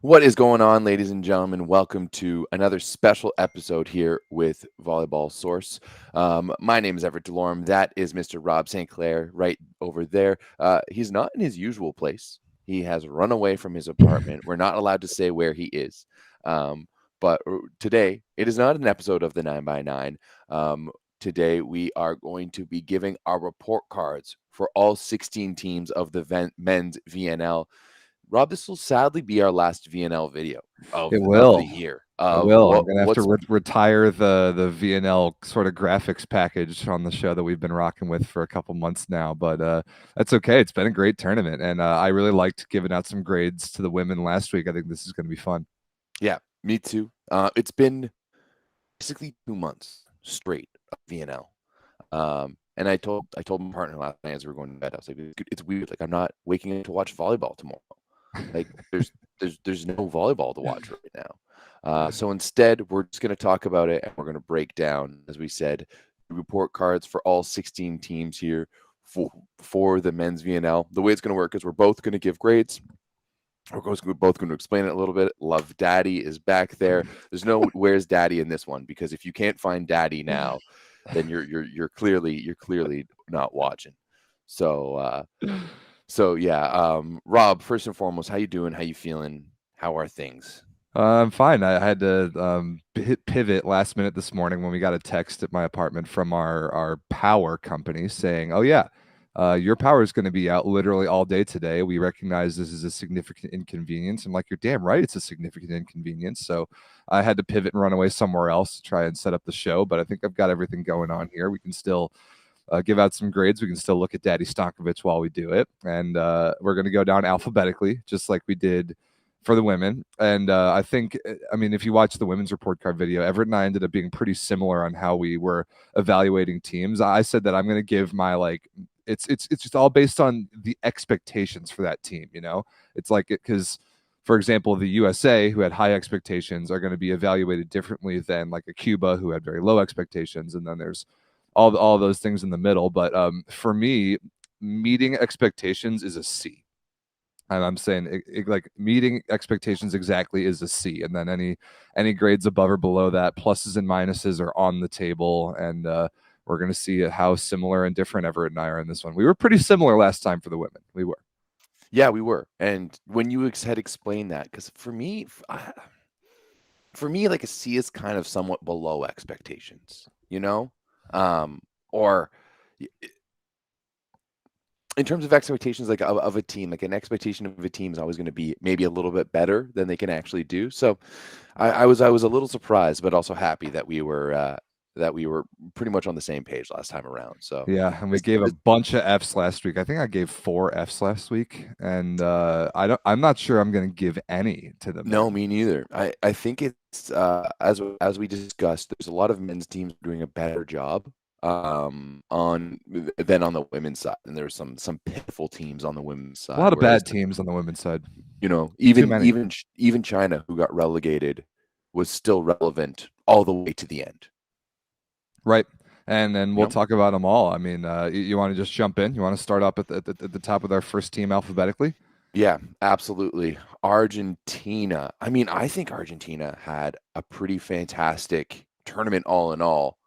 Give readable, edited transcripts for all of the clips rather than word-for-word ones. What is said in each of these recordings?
What is going on, ladies and gentlemen? Welcome to another special episode here with Volleyball Source. My name is Everett Delorme. That is Mr. Rob St. Clair right over there. He's not in his usual place. He has run away from his apartment. We're not allowed to say where he is. But today, it is not an episode of the 9x9. Today, we are going to be giving our report cards for all 16 teams of the men's VNL. Rob, this will sadly be our last VNL video of the year. It will. I'm gonna have to retire the VNL sort of graphics package on the show that we've been rocking with for a couple months now. But that's okay. It's been a great tournament, and I really liked giving out some grades to the women last week. I think this is going to be fun. Yeah, me too. It's been basically 2 months straight of VNL. And I told my partner last night as we were going to bed, I was like, it's weird. Like, I'm not waking up to watch volleyball tomorrow. Like, there's no volleyball to watch right now. So instead, we're just going to talk about it, and we're going to break down, as we said, report cards for all 16 teams here for the men's VNL. The way it's going to work is we're both going to give grades. We're both going to explain it a little bit. Love Daddy is back there. There's no where's Daddy in this one, because if you can't find Daddy now, then you're clearly not watching. So yeah. Rob, first and foremost, how you doing? How you feeling? How are things? I'm fine. I had to hit pivot last minute this morning when we got a text at my apartment from our power company saying, "Oh yeah, your power is going to be out literally all day today. We recognize this is a significant inconvenience." I'm like, "You're damn right, it's a significant inconvenience." So I had to pivot and run away somewhere else to try and set up the show. But I think I've got everything going on here. We can still give out some grades. We can still look at Daddy Stankovic while we do it. And we're going to go down alphabetically, just like we did for the women. And I think, if you watch the women's report card video, Everett and I ended up being pretty similar on how we were evaluating teams. I said that I'm going to give my, it's just all based on the expectations for that team, It's like it because, for example, the USA, who had high expectations, are going to be evaluated differently than like a Cuba, who had very low expectations. And then there's all those things in the middle. But for me, meeting expectations is a C. And I'm saying like meeting expectations exactly is a C. And then any grades above or below that, pluses and minuses, are on the table. And we're going to see how similar and different Everett and I are in this one. We were pretty similar last time for the women. We were. Yeah, we were. And when you had explained that, because for me, like a C is kind of somewhat below expectations, or in terms of expectations, like of a team, like an expectation of a team is always going to be maybe a little bit better than they can actually do. So I was a little surprised, but also happy that we were pretty much on the same page last time around. So yeah, and we gave a bunch of Fs last week. I think I gave 4 Fs last week, and I'm not sure I'm going to give any to them. No, me neither. I think it's as we discussed, there's a lot of men's teams doing a better job than on the women's side, and there's some pitiful teams on the women's side. A lot of bad teams on the women's side. Even China, who got relegated, was still relevant all the way to the end. Right. And then we'll talk about them all. I mean, you want to just jump in? You want to start up at the top with our first team alphabetically? Yeah, absolutely. Argentina. I mean, I think Argentina had a pretty fantastic tournament all in all.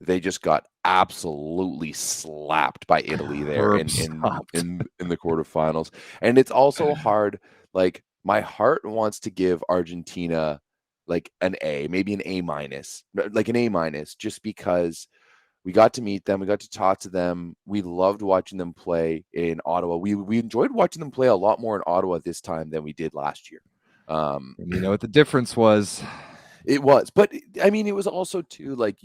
They just got absolutely slapped by Italy there in the quarterfinals. And it's also hard. Like, my heart wants to give Argentina like an A, maybe an A minus, like an A minus, just because we got to meet them. We got to talk to them. We loved watching them play in Ottawa. We enjoyed watching them play a lot more in Ottawa this time than we did last year. And you know what the difference was? It was. But, I mean, it was also, too, like,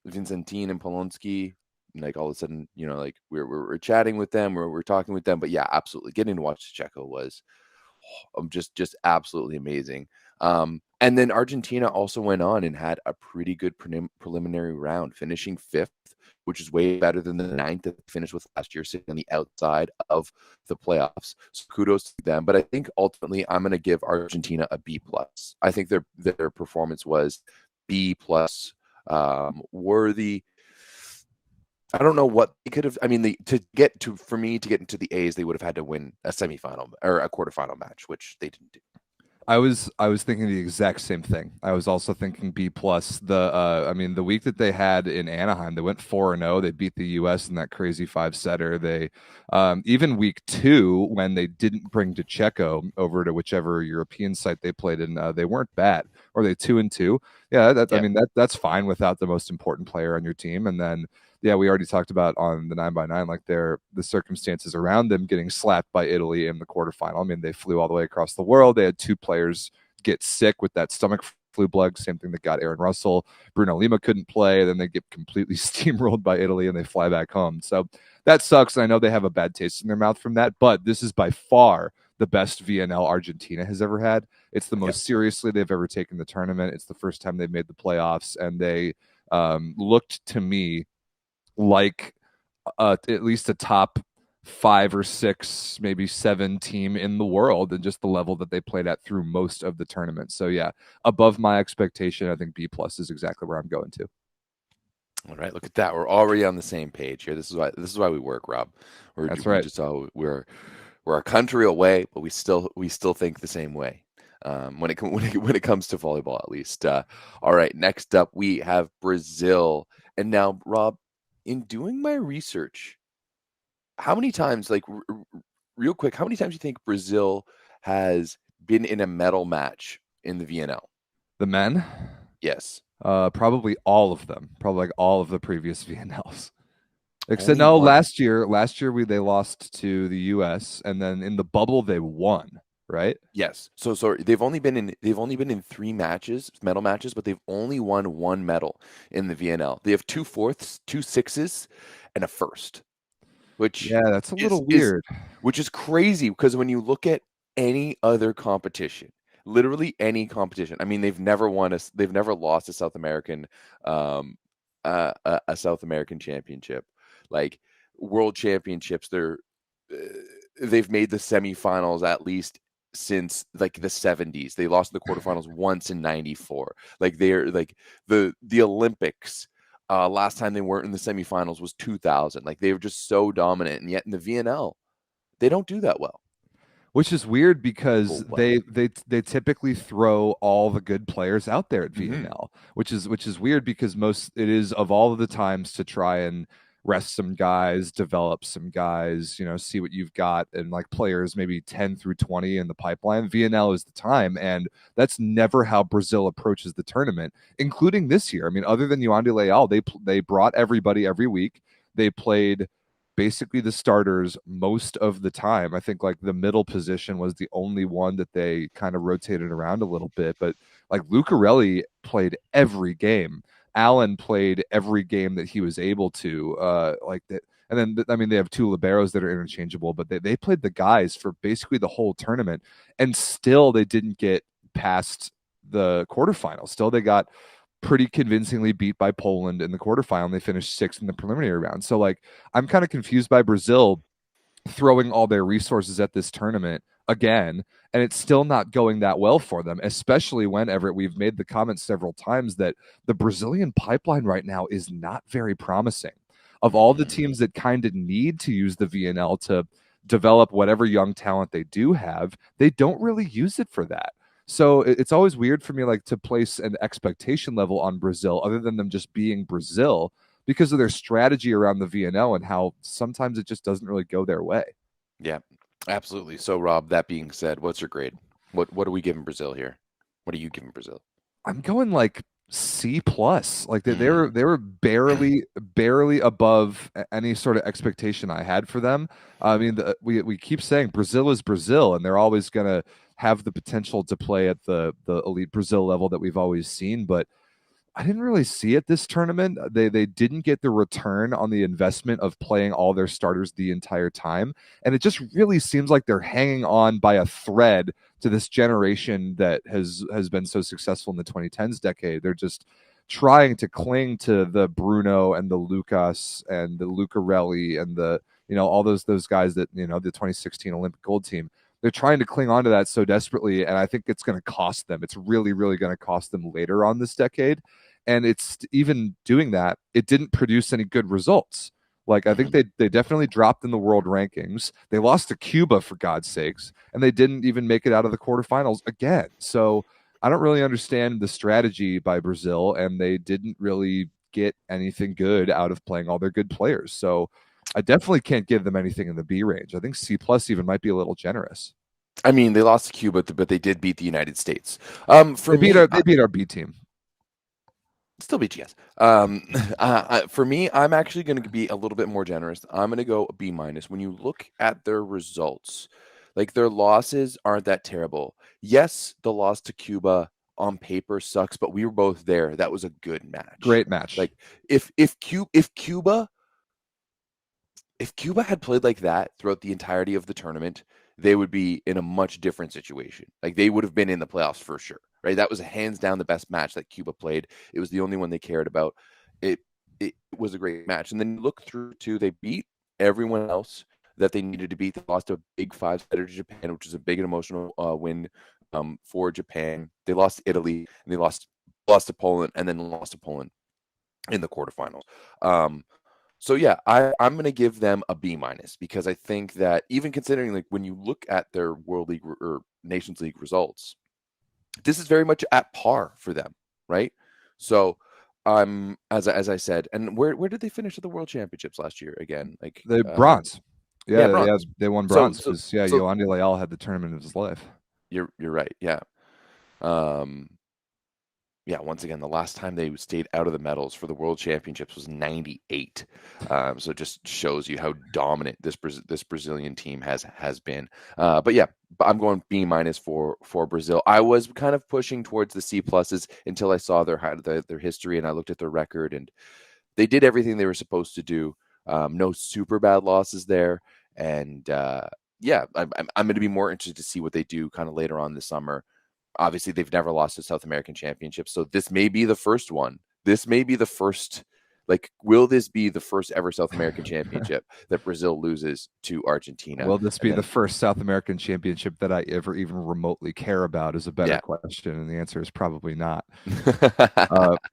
Vincentine and Polonsky, like, all of a sudden, like, we're chatting with them, we're talking with them. But, yeah, absolutely. Getting to watch Checo was just absolutely amazing. And then Argentina also went on and had a pretty good preliminary round, finishing 5th, which is way better than the 9th that they finished with last year, sitting on the outside of the playoffs. So kudos to them. But I think ultimately I'm going to give Argentina a B+. I think their performance was B+, worthy. I don't know what they could have. I mean, to get into the A's, they would have had to win a semifinal or a quarterfinal match, which they didn't do. I was thinking the exact same thing. I was also thinking B plus. I mean, the week that they had in Anaheim, they went 4-0. They beat the US in that crazy five setter. They even week two, when they didn't bring DeCecco over to whichever European site they played in, they weren't bad. Or they 2-2. Yeah, I Yeah. mean that's fine without the most important player on your team. And then yeah, we already talked about on the 9x9, like the circumstances around them getting slapped by Italy in the quarterfinal. I mean, they flew all the way across the world. They had two players get sick with that stomach flu bug, same thing that got Aaron Russell. Bruno Lima couldn't play. Then they get completely steamrolled by Italy and they fly back home. So that sucks. And I know they have a bad taste in their mouth from that, but this is by far the best VNL Argentina has ever had. It's the Yep. most seriously they've ever taken the tournament. It's the first time they've made the playoffs, and they looked to me like at least a top 5 or 6, maybe 7 team in the world, and just the level that they played at through most of the tournament. So yeah, above my expectation. I think B plus is exactly where I'm going to. All right, look at that. We're already on the same page here. This is why we work, Rob. That's We right. just we're a country away, but we still think the same way. When it comes to volleyball, at least. All right, next up we have Brazil, and now Rob, in doing my research, how many times, like real quick, how many times do you think Brazil has been in a medal match in the VNL? The men, Yes, probably all of them, probably like all of the previous VNLs. Except only no, one. last year they lost to the US, and then in the bubble they won, right? Yes. So sorry, they've only been in 3 matches, medal matches, but they've only won one medal in the VNL. They have two fourths, two sixes, and a first, which Yeah, that's a is little is weird. which is crazy because when you look at any other competition, literally any competition, I mean, they've never lost a South American, a South American championship, like world championships. Uh, they've made the semifinals at least since like the 70s. They lost in the quarterfinals once in 94. Like they're like the Olympics. Last time they weren't in the semifinals was 2000. Like they were just so dominant, and yet in the VNL they don't do that well. Which is weird Oh because well. they typically throw all the good players out there at Hmm. VNL, which is weird because most it is of all of the times to try and rest some guys, develop some guys, see what you've got, and like players maybe 10 through 20 in the pipeline. VNL is the time, and that's never how Brazil approaches the tournament, including this year. I mean, other than Yuandi Leal, they brought everybody every week. They played basically the starters most of the time. I think like the middle position was the only one that they kind of rotated around a little bit, but like Lucarelli played every game. Allen played every game that he was able to. Like that. And then, I mean, they have two liberos that are interchangeable, but they played the guys for basically the whole tournament, and still they didn't get past the quarterfinals. Still, they got pretty convincingly beat by Poland in the quarterfinal. And they finished sixth in the preliminary round. So like I'm kind of confused by Brazil throwing all their resources at this tournament again, and it's still not going that well for them, especially when Everett, we've made the comment several times that the Brazilian pipeline right now is not very promising. Of all the Hmm. teams that kind of need to use the VNL to develop whatever young talent they do have, they don't really use it for that. So it's always weird for me like to place an expectation level on Brazil other than them just being Brazil because of their strategy around the VNL and how sometimes it just doesn't really go their way. Yeah, absolutely. So, Rob, that being said, what's your grade? What are we giving Brazil here? What are you giving Brazil? I'm going like C plus. Like Mm. they were barely above any sort of expectation I had for them. I mean, we keep saying Brazil is Brazil, and they're always gonna have the potential to play at the elite Brazil level that we've always seen, but I didn't really see it this tournament. They didn't get the return on the investment of playing all their starters the entire time, and it just really seems like they're hanging on by a thread to this generation that has been so successful in the 2010s decade. They're just trying to cling to the Bruno and the Lucas and the Lucarelli and the all those guys that the 2016 Olympic gold team. They're trying to cling on to that so desperately, and I think it's going to cost them. It's really, really going to cost them later on this decade. And it's even doing that, it didn't produce any good results. Like, I think Mhm. they definitely dropped in the world rankings. They lost to Cuba, for God's sakes, and they didn't even make it out of the quarterfinals again. So I don't really understand the strategy by Brazil, and they didn't really get anything good out of playing all their good players. So I definitely can't give them anything in the B range. I think C plus even might be a little generous. I mean, they lost to Cuba, but they did beat the United States. For They beat me, our they beat our B team. still BGS. For me, I'm actually going to be a little bit more generous. I'm going to go B minus. When you look at their results, like their losses aren't that terrible. Yes, the loss to Cuba on paper sucks, but we were both there. That was a good match. Great match. Like if Cuba had played like that throughout the entirety of the tournament, they would be in a much different situation. Like they would have been in the playoffs for sure, right? That was hands down the best match that Cuba played. It was the only one they cared about. It it was a great match. And then you look through to they beat everyone else that they needed to beat. They lost a big five-setter to Japan, which is a big and emotional win for Japan. They lost to Italy and they lost to Poland and then lost to Poland in the quarterfinals. Um, so yeah, I'm gonna give them a B minus because I think that even considering like when you look at their World League or Nations League results, this is very much at par for them, right? So as I said, and where did they finish at the World Championships last year again? Like The bronze. yeah, Yeah, bronze. they won So bronze so because yeah, so Yolandi Leal had the tournament of his life. you're right, yeah. Um Yeah, once again, the last time they stayed out of the medals for the World Championships was '98. So it just shows you how dominant this Brazilian team has been. But yeah, I'm going B minus for Brazil. I was kind of pushing towards the C pluses until I saw their history and I looked at their record and they did everything they were supposed to do. No super bad losses there, and yeah, I'm going to be more interested to see what they do kind of later on this summer. Obviously, they've never lost a South American championship, so this may be the first one. This may be the first. Like, will this be the first ever South American championship that Brazil loses to Argentina? Will this And be the then, first South American championship that I ever even remotely care about is a better yeah. question, and the answer is probably not.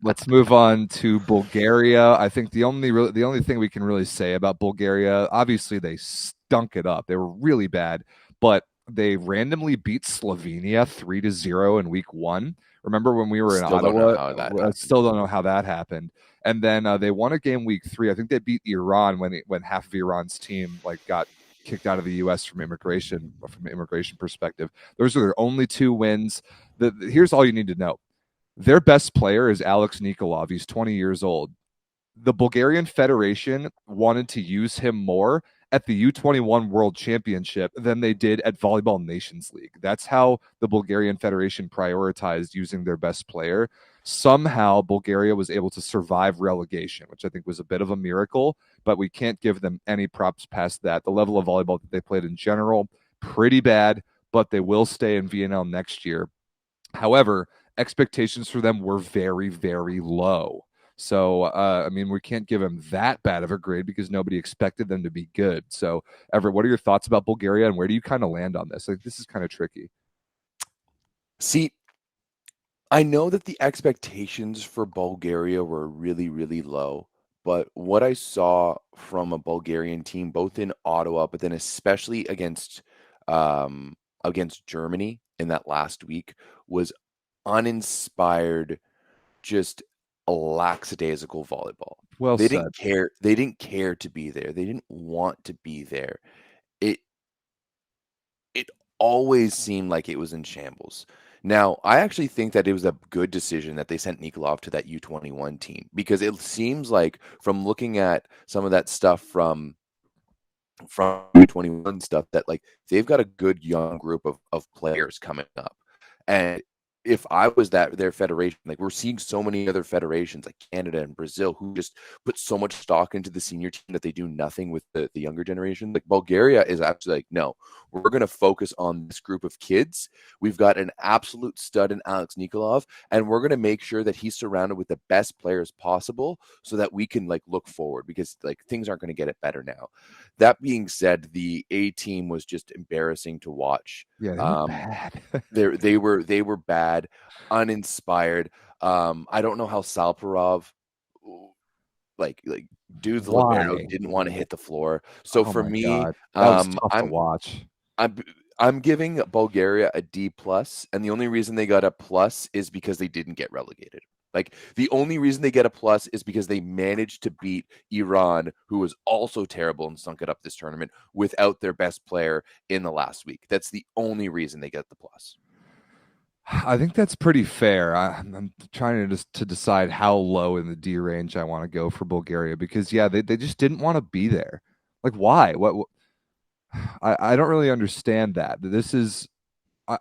Let's move on to Bulgaria. I think the only thing we can really say about Bulgaria, obviously they stunk it up. They were really bad, but they randomly beat Slovenia 3-0 in week one. Remember when we were in Still don't know Ottawa? how that I happened. still don't know how that happened. And then they won a game week three. I think they beat Iran when half of Iran's team like got kicked out of the U.S. from immigration perspective. Those are their only two wins. Here's all you need to know: their best player is Alex Nikolov. He's 20 years old. The Bulgarian Federation wanted to use him more at the U21 World Championship than they did at Volleyball Nations League. That's how the Bulgarian Federation prioritized using their best player. Somehow, Bulgaria was able to survive relegation, which I think was a bit of a miracle, but we can't give them any props past that. The level of volleyball that they played in general, pretty bad, but they will stay in VNL next year. However, expectations for them were very, very low. So, I mean, we can't give them that bad of a grade because nobody expected them to be good. So, Everett, what are your thoughts about Bulgaria and where do you kind of land on this? Like, this is kind of tricky. See, I know that the expectations for Bulgaria were really, really low, but what I saw from a Bulgarian team, both in Ottawa, but then especially against Germany in that last week, was uninspired, just a lackadaisical volleyball. Well They said. didn't care. They didn't care to be there. They didn't want to be there. It it always seemed like it was in shambles. Now, I actually think that it was a good decision that they sent Nikolov to that U21 team because it seems like from looking at some of that stuff from U21 stuff that like they've got a good young group of players coming up. And if I was their federation, like we're seeing so many other federations like Canada and Brazil who just put so much stock into the senior team that they do nothing with the younger generation. Like Bulgaria is actually like, no, we're going to focus on this group of kids. We've got an absolute stud in Alex Nikolov, and we're going to make sure that he's surrounded with the best players possible so that we can like look forward because like things aren't going to get it better now. That being said, the A team was just embarrassing to watch. Yeah, they were bad. They were bad, uninspired. I don't know how Salparov like dude's libero Why? didn't want to hit the floor. So Oh for my me, God. That was tough to watch. I'm I'm giving Bulgaria a D plus, and the only reason they got a plus is because they didn't get relegated. Like the only reason they get a plus is because they managed to beat Iran, who was also terrible and sunk it up this tournament without their best player in the last week. That's the only reason they get the plus. I think that's pretty fair. I'm trying to just to decide how low in the D range I want to go for Bulgaria because yeah, they just didn't want to be there. Like why? What I don't really understand that. This is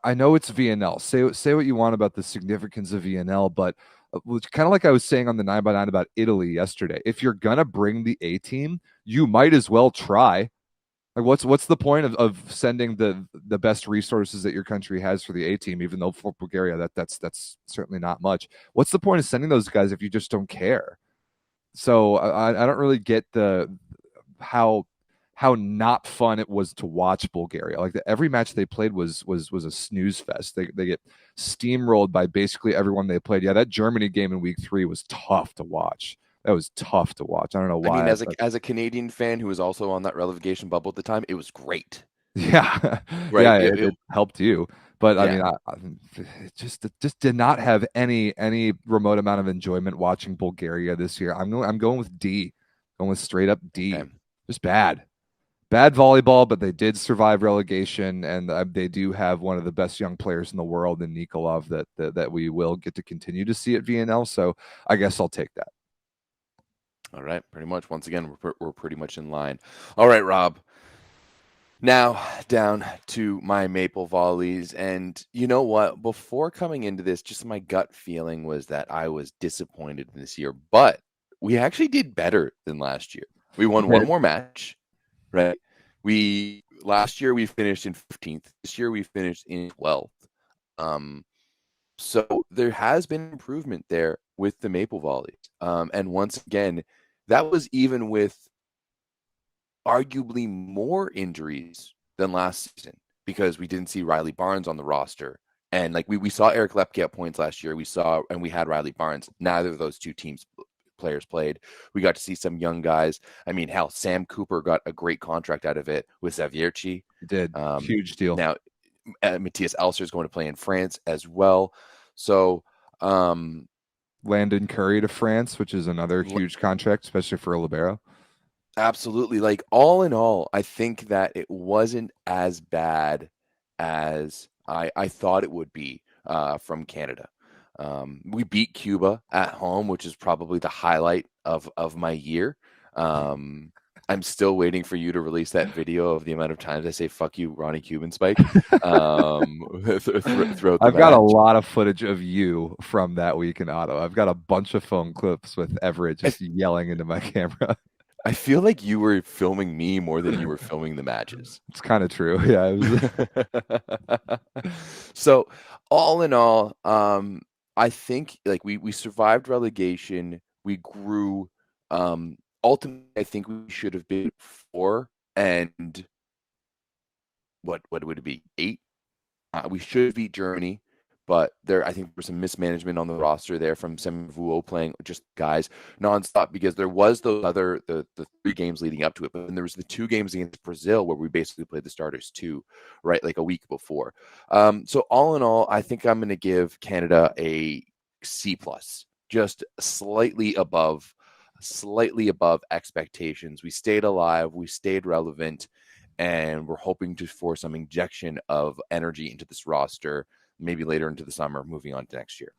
I know it's VNL. Say what you want about the significance of VNL, but kind of like I was saying on the 9x9 about Italy yesterday. If you're gonna bring the A team, you might as well try. Like what's the point of sending the best resources that your country has for the A team, even though for Bulgaria that's certainly not much. What's the point of sending those guys if you just don't care? So I don't really get the how how not fun it was to watch Bulgaria. Like every match they played was a snooze fest. They get steamrolled by basically everyone they played. Yeah, that Germany game in week 3 was tough to watch. That was tough to watch. I don't know I mean, why. as a Canadian fan who was also on that relegation bubble at the time, it was great. Yeah, Right? yeah, it helped you, but I Yeah. mean, it just did not have any remote amount of enjoyment watching Bulgaria this year. I'm going with D, going with straight up D. Okay. Just bad volleyball, but they did survive relegation, and they do have one of the best young players in the world in Nikolov that we will get to continue to see at VNL. So I guess I'll take that. All right. Pretty much. Once again, we're pretty much in line. All right, Rob. Now down to my maple volleys. And you know what? Before coming into this, just my gut feeling was that I was disappointed this year, but we actually did better than last year. We won one more match, right? We last year we finished in 15th. This year we finished in 12th. Um, so there has been improvement there with the maple volleys. And once again, that was even with arguably more injuries than last season because we didn't see Riley Barnes on the roster. And like we saw Eric Lepke at points last year. We had Riley Barnes. Neither of those two teams players played. We got to see some young guys. I mean, hell, Sam Cooper got a great contract out of it with Zavierci. He did. Huge deal. Now, Matthias Elser is going to play in France as well. So, Landon Curry to France, which is another huge contract, especially for a libero. Absolutely. Like all in all, I think that it wasn't as bad as I thought it would be from Canada. We beat Cuba at home, which is probably the highlight of my year. I'm still waiting for you to release that video of the amount of times I say "fuck you, Ronnie Cuban Spike." Throughout the I've got a match. lot of footage of you from that week in Ottawa. I've got a bunch of phone clips with Everett just yelling into my camera. I feel like you were filming me more than you were filming the matches. It's kind of true. Yeah. So all in all, I think like we survived relegation. We grew. Ultimately, I think we should have been 4 and what would it be 8? We should have beat Germany, but I think there was some mismanagement on the roster there from Semvuo playing just guys nonstop because there was the 3 games leading up to it, but then there was the 2 games against Brazil where we basically played the starters too, right? Like a week before. So all in all, I think I'm going to give Canada a C plus, just slightly above expectations. We stayed alive, we stayed relevant, and we're hoping for some injection of energy into this roster maybe later into the summer, moving on to next year.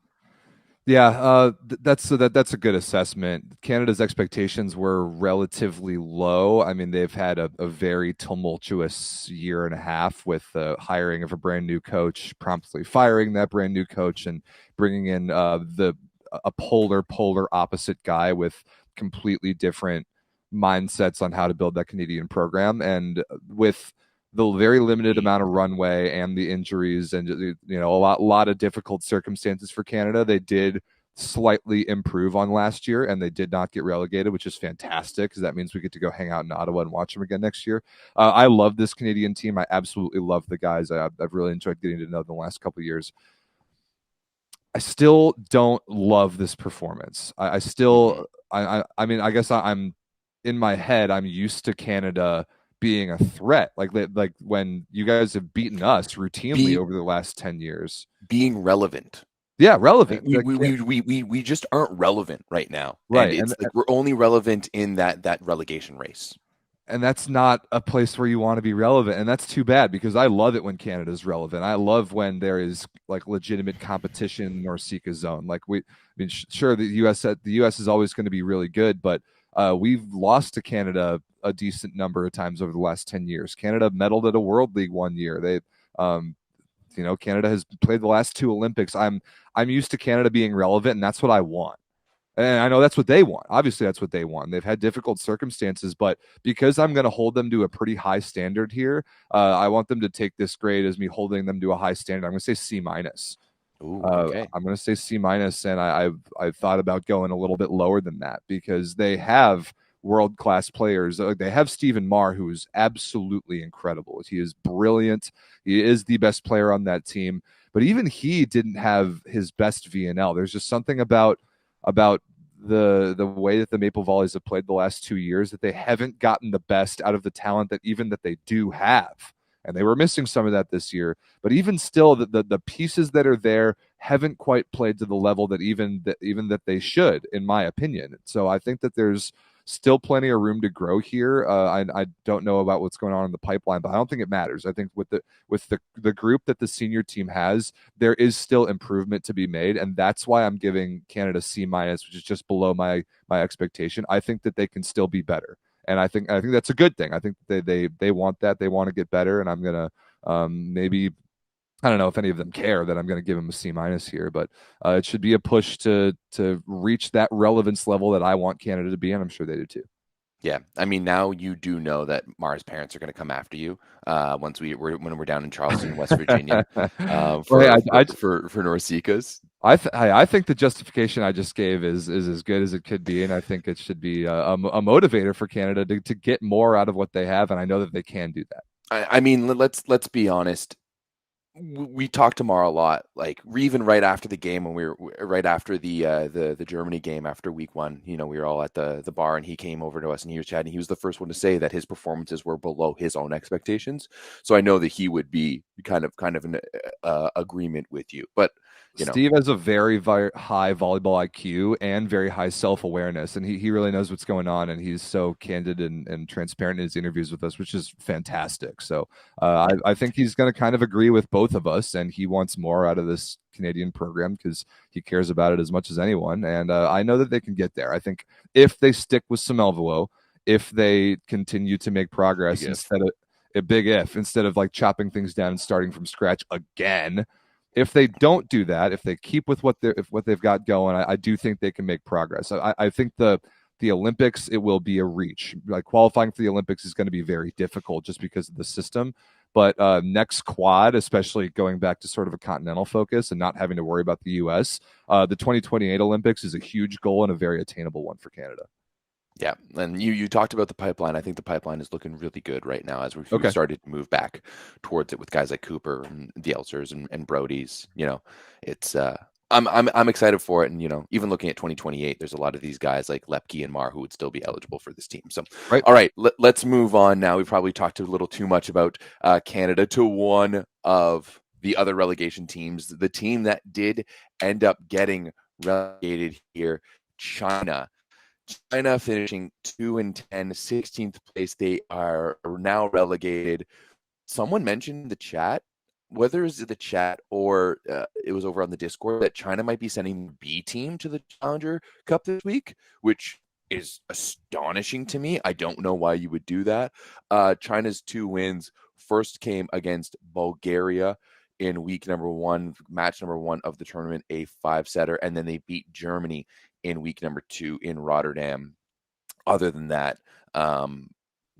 Yeah, that's a good assessment. Canada's expectations were relatively low. I mean, they've had a very tumultuous year and a half with the hiring of a brand new coach, promptly firing that brand new coach, and bringing in a polar opposite guy with completely different mindsets on how to build that Canadian program. And with the very limited amount of runway and the injuries and a lot of difficult circumstances for Canada, they did slightly improve on last year and they did not get relegated, which is fantastic because that means we get to go hang out in Ottawa and watch them again next year. I love this Canadian team. I absolutely love the guys. I've really enjoyed getting to know them the last couple of years. I still don't love this performance. I Hmm. still, I mean, I guess I'm in my head, I'm used to Canada being a threat, like when you guys have beaten us routinely Being over the last 10 years. being relevant. Yeah, Like relevant. we just aren't relevant right now, and Right. it's like we're only relevant in that relegation race. And that's not a place where you want to be relevant, and that's too bad because I love it when Canada's relevant. I love when there is like legitimate competition in Norseca zone. Like I mean, sure, the U.S. is always going to be really good, but we've lost to Canada a decent number of times over the last 10 years. Canada medaled at a World League one year. Um, Canada has played the last two Olympics. I'm used to Canada being relevant, and that's what I want. And I know that's what they want. Obviously, that's what they want. They've had difficult circumstances, but because I'm going to hold them to a pretty high standard here, I want them to take this grade as me holding them to a high standard. I'm going to say C minus. Ooh, okay. I'm going to say C minus, and I've thought about going a little bit lower than that because they have world class players. They have Stephen Marr, who is absolutely incredible. He is brilliant. He is the best player on that team. But even he didn't have his best VNL. There's just something about the way that the Maple Volleys have played the last 2 years that they haven't gotten the best out of the talent that they do have. And they were missing some of that this year. But even still, the pieces that are there haven't quite played to the level that even that they should, in my opinion. So I think that there's still plenty of room to grow here. I don't know about what's going on in the pipeline, but I don't think it matters. I think with the group that the senior team has, there is still improvement to be made, and that's why I'm giving Canada C minus, which is just below my expectation. I think that they can still be better, and I think that's a good thing. I think they want that. They want to get better, and I'm gonna maybe I don't know if any of them care that I'm going to give them a C minus here, but it should be a push to reach that relevance level that I want Canada to be, and I'm sure they do too. Yeah, I mean now you do know that Mars parents are going to come after you once when we're down in Charleston, West Virginia, Well, hey, for Norsecas. I think the justification I just gave is as good as it could be, and I think it should be a motivator for Canada to get more out of what they have, and I know that they can do that. I mean, let's be honest. We talk tomorrow a lot, like even right after the game when we were right after the Germany game after week one. We were all at the bar and he came over to us and he was chatting. He was the first one to say that his performances were below his own expectations. So I know that he would be kind of an agreement with you, but Steve has a very, very high volleyball IQ and very high self-awareness, and he really knows what's going on, and he's so candid and transparent in his interviews with us, which is fantastic. So I think he's going to kind of agree with both of us, and he wants more out of this Canadian program because he cares about it as much as anyone, and I know that they can get there. I think if they stick with Samelvelo, if they continue to make progress instead of a big if, instead of like chopping things down and starting from scratch again, if they don't do that, if they keep with what they've got going, I do think they can make progress. I think the Olympics, it will be a reach. Like qualifying for the Olympics is going to be very difficult just because of the system. But next quad, especially going back to sort of a continental focus and not having to worry about the U.S., the 2028 Olympics is a huge goal and a very attainable one for Canada. Yeah, and you talked about the pipeline. I think the pipeline is looking really good right now as we've Okay. started to move back towards it with guys like Cooper and the Elsers and Brody's. It's I'm excited for it, and even looking at 2028, there's a lot of these guys like Lepke and Marr who would still be eligible for this team. So, Right. all right, let's move on now. We probably talked a little too much about Canada to one of the other relegation teams, the team that did end up getting relegated here, China. China finishing 2-10, 16th place. They are now relegated. Someone mentioned in the chat, whether it's the chat or it was over on the Discord, that China might be sending the B team to the Challenger Cup this week, which is astonishing to me. I don't know why you would do that. China's two wins first came against Bulgaria in week number one, match number one of the tournament, a 5-setter, and then they beat Germany in week number two in Rotterdam. Other than that,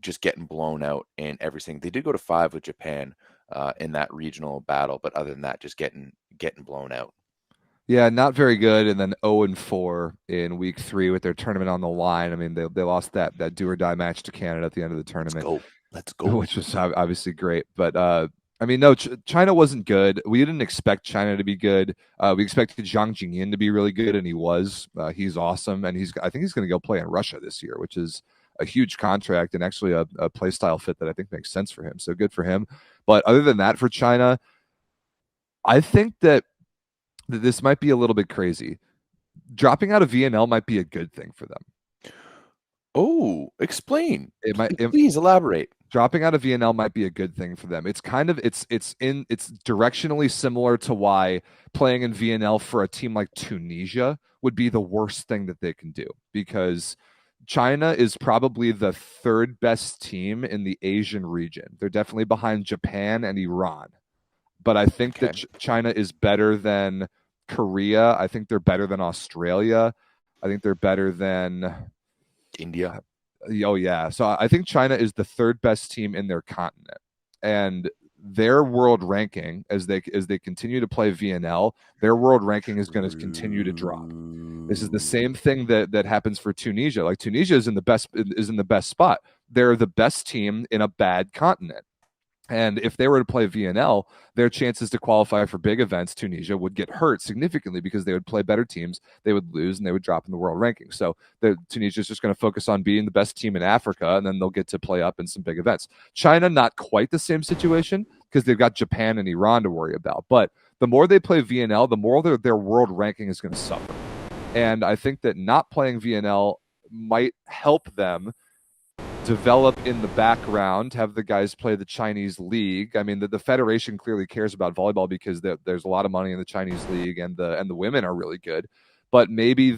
just getting blown out in everything. They did go to 5 with Japan in that regional battle, but other than that, just getting blown out. Yeah, not very good. And then 0-4 in week 3 with their tournament on the line. I mean, they lost that do or die match to Canada at the end of the tournament. Let's go. Which was obviously great. But I mean, no, China wasn't good. We didn't expect China to be good. We expected Zhang Jingyin to be really good, and he was. He's awesome, and I think he's going to go play in Russia this year, which is a huge contract and actually a play style fit that I think makes sense for him. So good for him. But other than that, for China, I think that this might be a little bit crazy. Dropping out of VNL might be a good thing for them. Oh, explain. It might. Please elaborate. Dropping out of VNL might be a good thing for them. It's kind of it's directionally similar to why playing in VNL for a team like Tunisia would be the worst thing that they can do, because China is probably the third best team in the Asian region. They're definitely behind Japan and Iran. But I think that China is better than Korea. I think they're better than Australia. I think they're better than India. Oh yeah. So I think China is the third best team in their continent. And their world ranking, as they continue to play VNL, their world ranking is going to continue to drop. This is the same thing that happens for Tunisia. Like Tunisia is in the best spot. They're the best team in a bad continent. And if they were to play VNL, their chances to qualify for big events, Tunisia, would get hurt significantly because they would play better teams, they would lose, and they would drop in the world ranking. So Tunisia is just going to focus on being the best team in Africa, and then they'll get to play up in some big events. China, not quite the same situation because they've got Japan and Iran to worry about. But the more they play VNL, the more their world ranking is going to suffer. And I think that not playing VNL might help them develop in the background, have the guys play the Chinese league. I mean, the federation clearly cares about volleyball because there's a lot of money in the Chinese league, and the women are really good. But maybe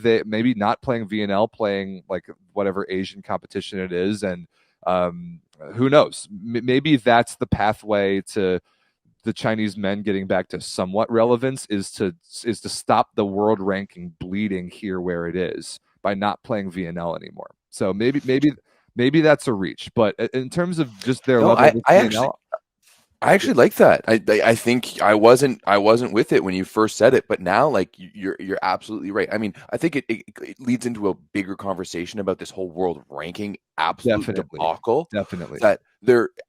not playing VNL, playing like whatever Asian competition it is, and who knows? Maybe that's the pathway to the Chinese men getting back to somewhat relevance, is to stop the world ranking bleeding here where it is by not playing VNL anymore. So maybe that's a reach, but in terms of just their level, I actually like that. I think I wasn't with it when you first said it, but now like you're absolutely right. I mean, I think it leads into a bigger conversation about this whole world ranking absolute debacle. Definitely. That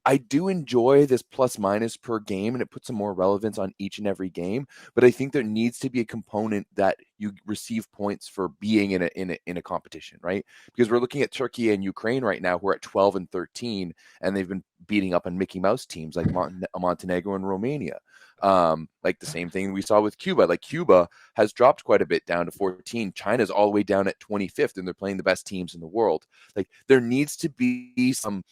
I do enjoy this plus minus per game, and it puts some more relevance on each and every game. But I think there needs to be a component that you receive points for being in a competition, right? Because we're looking at Turkey and Ukraine right now, who are at 12 and 13, and they've been beating up on Mickey Mouse teams like Montenegro and Romania. Like the same thing we saw with Cuba. Like Cuba has dropped quite a bit down to 14. China's all the way down at 25th, and they're playing the best teams in the world. Like there needs to be some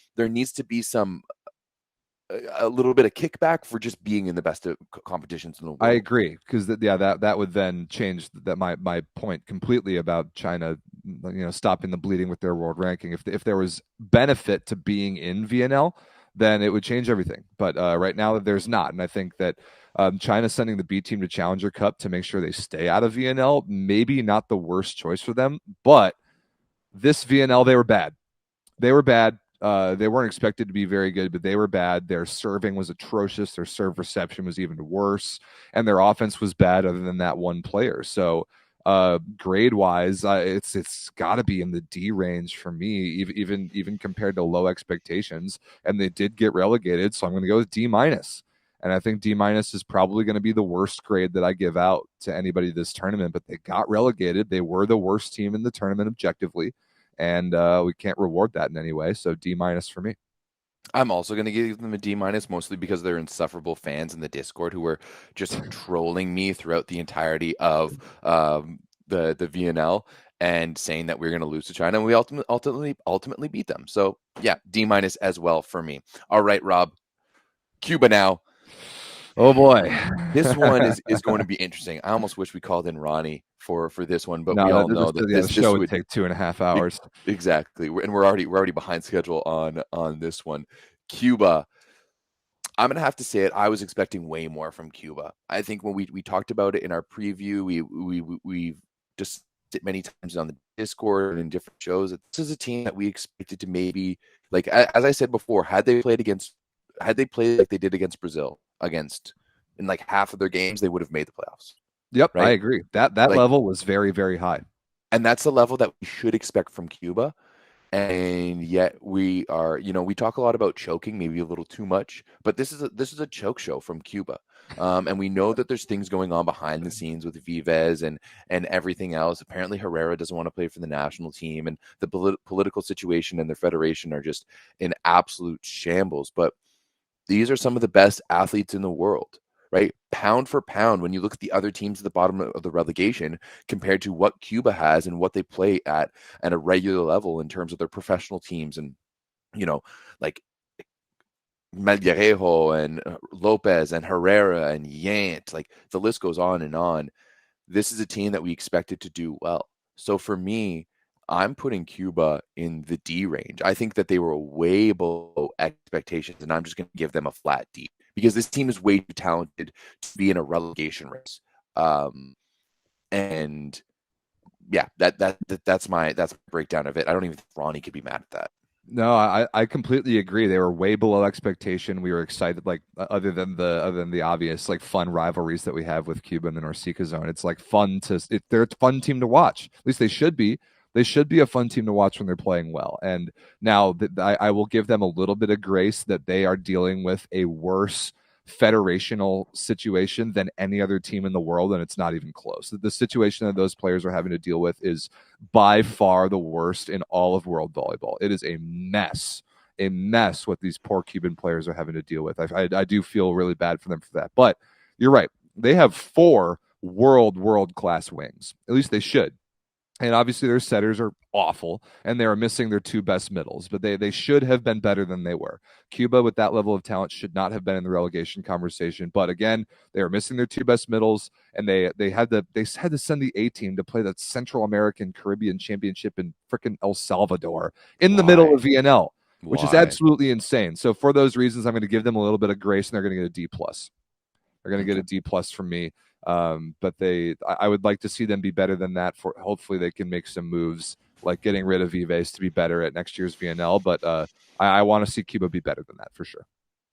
a little bit of kickback for just being in the best competitions in the world. I agree, because that would then change that my point completely about China, stopping the bleeding with their world ranking. If there was benefit to being in VNL, then it would change everything. But right now there's not, and I think that China sending the B team to Challenger Cup to make sure they stay out of VNL, maybe not the worst choice for them. But this VNL, they were bad. They weren't expected to be very good, but they were bad. Their serving was atrocious. Their serve reception was even worse, and their offense was bad other than that one player. So grade wise, it's got to be in the D range for me, even compared to low expectations. And they did get relegated, so I'm going to go with D minus. And I think D minus is probably going to be the worst grade that I give out to anybody this tournament. But they got relegated. They were the worst team in the tournament objectively, and we can't reward that in any way. So D minus for me. I'm also going to give them a D minus, mostly because they're insufferable fans in the Discord who were just trolling me throughout the entirety of the VNL and saying that we're going to lose to China, and we ultimately beat them. So yeah, D minus as well for me. All right, Rob, Cuba now. Oh boy, this one is going to be interesting. I almost wish we called in Ronnie for this one, but we all know that the show would take 2.5 hours. Exactly, and we're already behind schedule on this one. Cuba. I'm gonna have to say it. I was expecting way more from Cuba. I think when we talked about it in our preview, we've just many times on the Discord and in different shows. This is a team that we expected to maybe, like as I said before, had they played like they did against Brazil, in like half of their games, they would have made the playoffs. Yep, right? I agree. That level was very, very high. And that's the level that we should expect from Cuba. And yet we are, we talk a lot about choking, maybe a little too much, but this is a choke show from Cuba. And we know that there's things going on behind the scenes with Vives and everything else. Apparently, Herrera doesn't want to play for the national team, and the political situation and their federation are just in absolute shambles. But these are some of the best athletes in the world, right? Pound for pound, when you look at the other teams at the bottom of the relegation compared to what Cuba has and what they play at a regular level in terms of their professional teams, and like Melgarejo and Lopez and Herrera and Yant, like the list goes on and on. This is a team that we expected to do well. So for me, I'm putting Cuba in the D range. I think that they were way below expectations, and I'm just going to give them a flat D because this team is way too talented to be in a relegation race. And yeah, that's my breakdown of it. I don't even think Ronnie could be mad at that. No, I completely agree. They were way below expectation. We were excited, like other than the obvious like fun rivalries that we have with Cuba and the Norseca zone. It's like they're a fun team to watch. At least they should be. They should be a fun team to watch when they're playing well. And now I will give them a little bit of grace that they are dealing with a worse federational situation than any other team in the world, and it's not even close. The situation that those players are having to deal with is by far the worst in all of world volleyball. It is a mess what these poor Cuban players are having to deal with. I do feel really bad for them for that. But you're right. They have 4 world class wings. At least they should. And obviously their setters are awful, and they are missing their 2 best middles, but they should have been better than they were. Cuba, with that level of talent, should not have been in the relegation conversation. But again, they are missing their 2 best middles, and they had to send the A team to play the Central American Caribbean Championship in freaking El Salvador in the middle of VNL, which is absolutely insane. So for those reasons, I'm going to give them a little bit of grace, and they're going to get a D plus. They're going to get a D plus from me. But I would like to see them be better than that. For hopefully they can make some moves like getting rid of Vives to be better at next year's VNL. But I want to see Cuba be better than that for sure.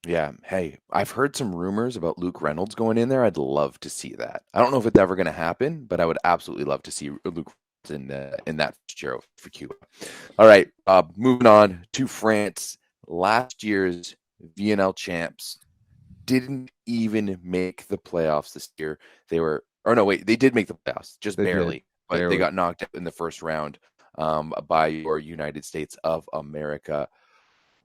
Yeah. Hey, I've heard some rumors about Luke Reynolds going in there. I'd love to see that. I don't know if it's ever going to happen, but I would absolutely love to see Luke in that first year for Cuba. All right. Moving on to France. Last year's VNL champs didn't even make the playoffs this year. They did make the playoffs, just barely. But they got knocked out in the first round by your United States of America.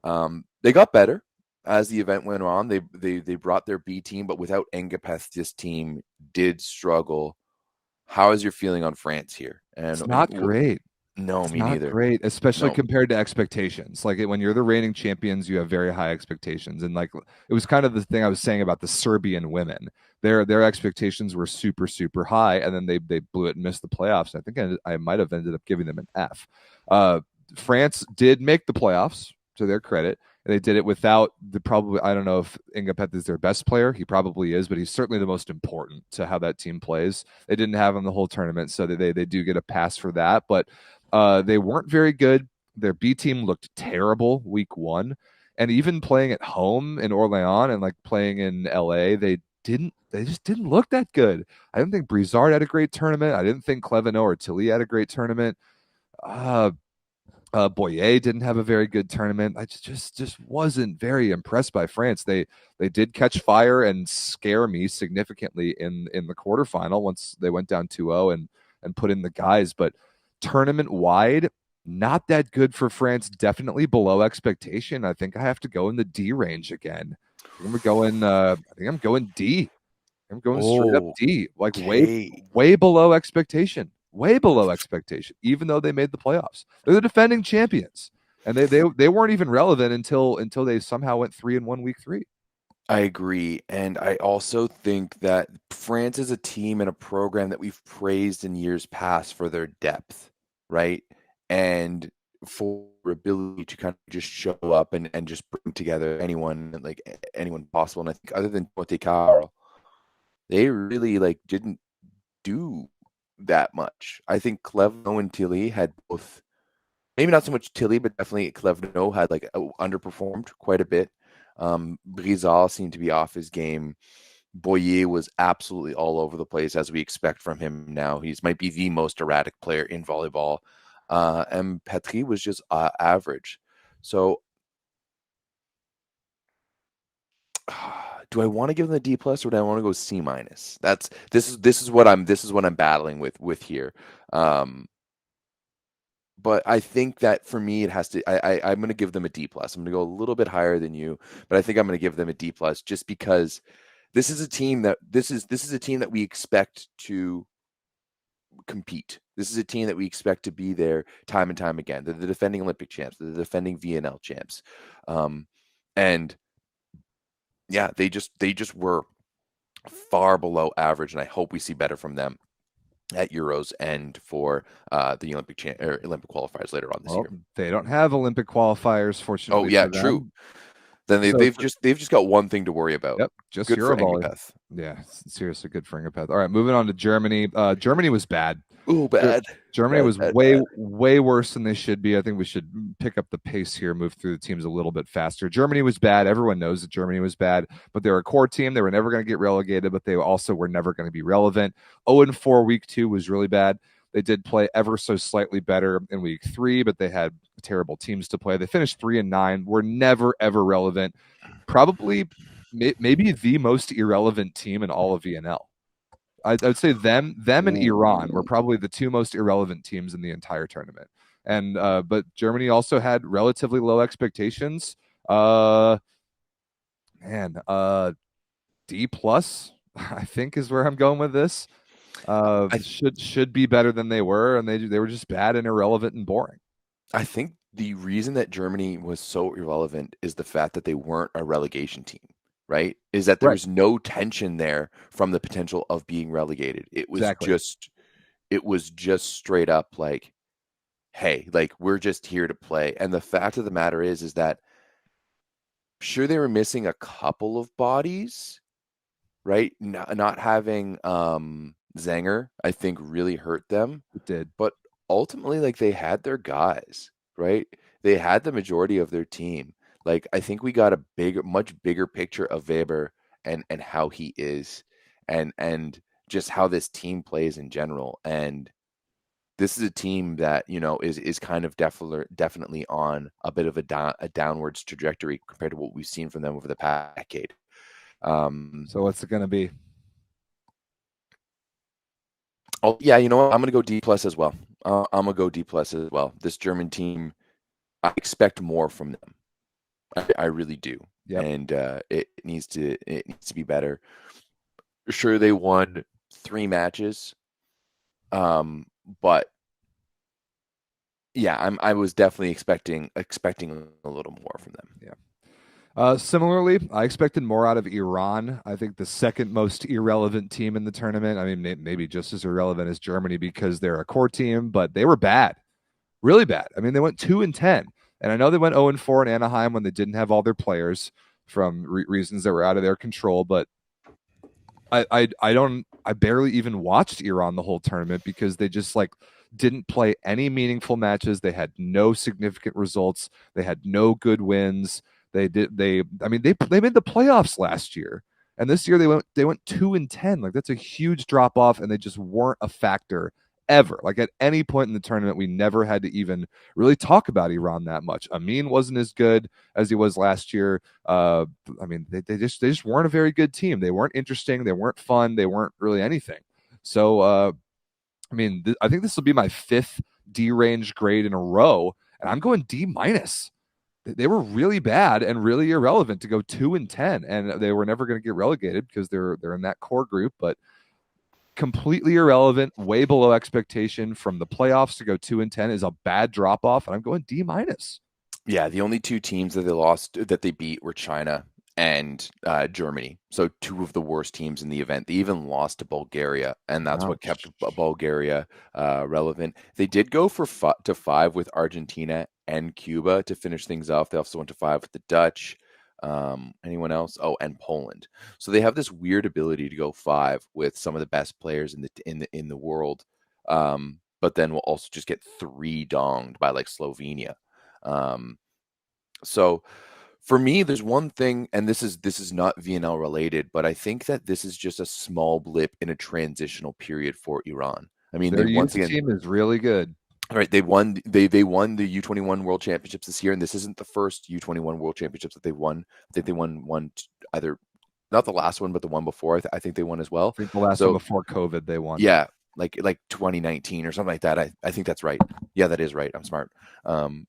They got better as the event went on. They brought their B team, but without Engapeth, this team did struggle. How is your feeling on France here? And it's not great. No, it's me not neither. Great, especially compared to expectations. Like when you're the reigning champions, you have very high expectations, and like it was kind of the thing I was saying about the Serbian women. Their expectations were super high, and then they blew it and missed the playoffs. I think I might have ended up giving them an F. France did make the playoffs, to their credit, and they did it without I don't know if Engapeth is their best player. He probably is, but he's certainly the most important to how that team plays. They didn't have him the whole tournament, so they do get a pass for that. But they weren't very good. Their B team looked terrible week 1, and even playing at home in Orléans and like playing in LA, they just didn't look that good. I didn't think Brizard had a great tournament. I didn't think Clevenot or Tilly had a great tournament. Boyer didn't have a very good tournament. I just wasn't very impressed by France. They did catch fire and scare me significantly in the quarterfinal once they went down 2-0 and put in the guys, but tournament wide, not that good for France. Definitely below expectation. I think I have to go in the D range again. I think I'm going D. I'm going straight up D. Like way below expectation. Way below expectation, even though they made the playoffs. They're the defending champions, and they weren't even relevant until they somehow went 3-1 week 3. I agree. And I also think that France is a team and a program that we've praised in years past for their depth, right? And for ability to kind of just show up and just bring together anyone possible. And I think other than Pote Carl, they really didn't do that much. I think Clevenot and Tilly had both, maybe not so much Tilly, but definitely Clevenot had underperformed quite a bit. Brizard seemed to be off his game. Boyer was absolutely all over the place, as we expect from him now. He's might be the most erratic player in volleyball. and Petri was just average. So, do I want to give them a D plus or do I want to go C minus? This is what I'm battling with here. But I think that for me, it has to. I'm going to give them a D plus. I'm going to go a little bit higher than you, but I think I'm going to give them a D plus just because this is a team that we expect to compete. This is a team that we expect to be there time and time again. They're the defending Olympic champs. They're the defending VNL champs, and yeah, they just were far below average, and I hope we see better from them at Euros and for the Olympic qualifiers later on this year. They don't have Olympic qualifiers, Oh fortunately yeah, for them. true. Then they've just got one thing to worry about. Yep, just good for Euroball. Engapeth. Yeah, seriously, good for Engapeth. All right, moving on to Germany. Germany was bad. Oh, bad. Germany bad, was bad, way bad. way worse than they should be. I think we should pick up the pace here, move through the teams a little bit faster. Germany was bad. Everyone knows that Germany was bad, but they're a core team. They were never going to get relegated, but they also were never going to be relevant. 0-4 week 2 was really bad. They did play ever so slightly better in week 3, but they had terrible teams to play. They finished 3-9. Were never ever relevant. Probably maybe the most irrelevant team in all of VNL. I would say them and Iran were probably the two most irrelevant teams in the entire tournament. And but Germany also had relatively low expectations. D plus, I think, is where I'm going with this. Should be better than they were, and they were just bad and irrelevant and boring. I think the reason that Germany was so irrelevant is the fact that they weren't a relegation team, right? Is that there was no tension there from the potential of being relegated. It was just straight up like, hey, like we're just here to play. And the fact of the matter is that sure they were missing a couple of bodies, right? Not having Zanger, I think really hurt them. It did. But ultimately, like they had their guys, right? They had the majority of their team. Like I think we got a much bigger picture of Weber and how he is, and just how this team plays in general. And this is a team that is kind of definitely on a bit of a downwards trajectory compared to what we've seen from them over the past decade. So what's it going to be? Oh yeah, you know what? I'm going to go D plus as well. I'm going to go D plus as well. This German team, I expect more from them. I really do. Yep. And it needs to be better. Sure, they won 3 matches, but yeah, I was definitely expecting a little more from them. Yeah. Similarly, I expected more out of Iran. I think the second most irrelevant team in the tournament. I mean, maybe just as irrelevant as Germany because they're a core team, but they were bad, really bad. I mean, they went 2-10, and I know they went 0-4 in Anaheim when they didn't have all their players from reasons that were out of their control. But I barely even watched Iran the whole tournament because they just didn't play any meaningful matches. They had no significant results. They had no good wins. They made the playoffs last year, and this year they went 2-10. Like that's a huge drop off, and they just weren't a factor ever. Like at any point in the tournament, we never had to even really talk about Iran that much. Amin wasn't as good as he was last year. They just weren't a very good team. They weren't interesting. They weren't fun. They weren't really anything. So I think this will be my 5th D range grade in a row, and I'm going D minus. They were really bad and really irrelevant to go 2-10, and they were never going to get relegated because they're in that core group, but completely irrelevant, way below expectation. From the playoffs to go 2-10 is a bad drop off, and I'm going D minus. Yeah, the only 2 teams that they beat were China and Germany. So 2 of the worst teams in the event. They even lost to Bulgaria, and that's what kept Bulgaria relevant. They did go to 5 with Argentina and Cuba to finish things off. They also went to 5 with the Dutch. Anyone else? Oh, and Poland. So they have this weird ability to go 5 with some of the best players in the world. But then we'll also just get 3 donged by Slovenia. So for me, there's one thing, and this is not VNL related, but I think that this is just a small blip in a transitional period for Iran. I mean, their youth team is really good. All right, they won the U21 World Championships this year, and this isn't the first U21 World Championships that they've won. I think they won one either not the last one, but the one before. I think they won as well. I think the last one So before COVID they won. yeah, like 2019 or something like that. I think that's right. Yeah, that is right. I'm smart. Um,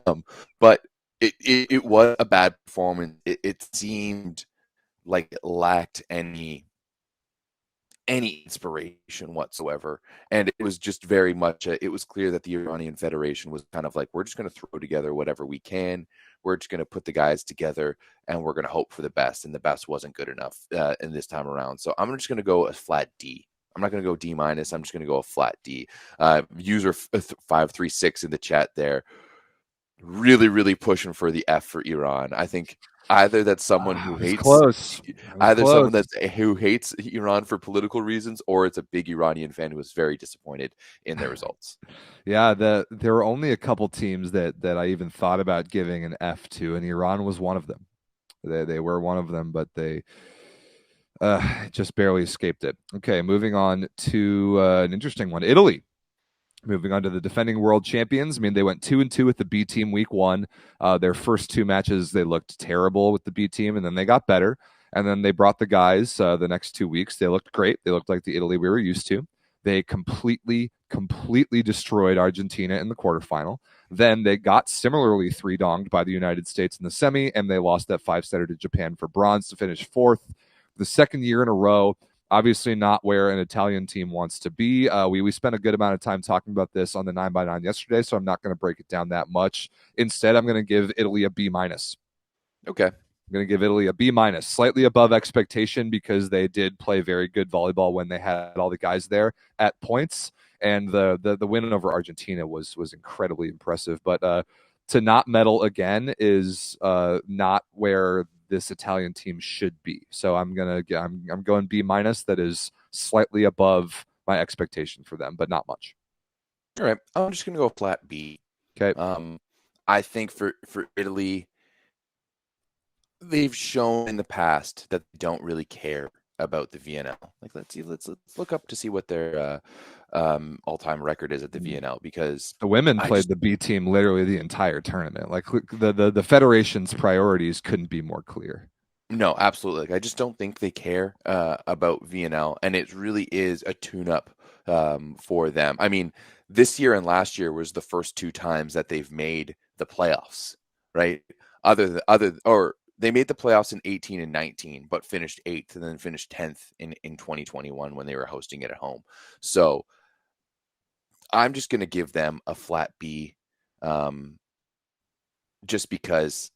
um, but it was a bad performance. It seemed like it lacked any inspiration whatsoever. And it was just very much, it was clear that the Iranian Federation was kind of like, we're just going to throw together whatever we can. We're just going to put the guys together and we're going to hope for the best. And the best wasn't good enough in this time around. So I'm just going to go a flat D. I'm not going to go D minus. I'm just going to go a flat D. User 536 in the chat there, really pushing for the F for Iran. I think either that's someone who hates someone who hates Iran for political reasons, or it's a big Iranian fan who was very disappointed in their results. Yeah, there were only a couple teams that I even thought about giving an F to, and Iran was one of them. They were one of them, but they just barely escaped it. Okay, moving on to an interesting one. Italy. Moving on to the defending world champions. I mean, they went 2-2 with the B team week one. Their first two matches, they looked terrible with the B team, and then they got better. And then they brought the guys the next 2 weeks. They looked great. They looked like the Italy we were used to. They completely destroyed Argentina in the quarterfinal. Then they got similarly three-donged by the United States in the semi, and they lost that five-setter to Japan for bronze to finish fourth. The second year in a row. Obviously not where an Italian team wants to be. We spent a good amount of time talking about this on the 9x9 yesterday, so I'm not going to break it down that much. Instead, I'm going to give Italy a B minus. Okay. I'm going to give Italy a B minus, slightly above expectation because they did play very good volleyball when they had all the guys there at points, and the win over Argentina was incredibly impressive. But to not medal again is not where this Italian team should be. So I'm going B minus. That is slightly above my expectation for them, but not much. All right. I'm just gonna go flat B. Okay. I think for Italy, they've shown in the past that they don't really care about the VNL. Like let's look up to see what their all-time record is at the VNL, because the women played the B team literally the entire tournament. Like the federation's priorities couldn't be more clear. No, absolutely. Like, I just don't think they care about VNL, and it really is a tune-up for them. I mean, this year and last year was the first two times that they've made the playoffs, right? Or they made the playoffs in 18 and 19, but finished 8th and then finished 10th in 2021 when they were hosting it at home. So I'm just going to give them a flat B, just because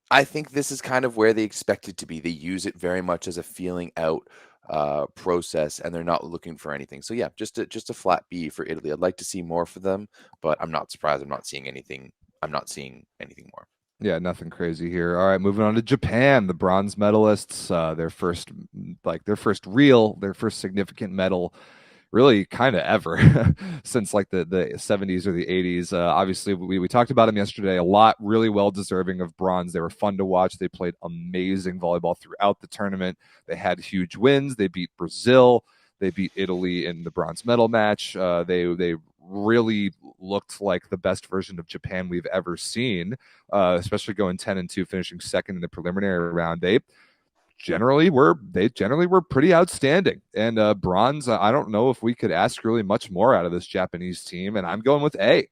I think this is kind of where they expect it to be. They use it very much as a feeling out process, and they're not looking for anything. So yeah, just a flat B for Italy. I'd like to see more for them, but I'm not surprised. I'm not seeing anything more. Yeah, nothing crazy here. All right, moving on to Japan, the bronze medalists, their first significant medal, really kind of ever since like the 70s or the 80s. Obviously, we talked about them yesterday a lot, really well deserving of bronze. They were fun to watch. They played amazing volleyball throughout the tournament. They had huge wins. They beat Brazil. They beat Italy in the bronze medal match. They really looked like the best version of Japan we've ever seen, especially going 10-2, finishing second in the preliminary round. They generally were pretty outstanding. And bronze, I don't know if we could ask really much more out of this Japanese team. And I'm going with A.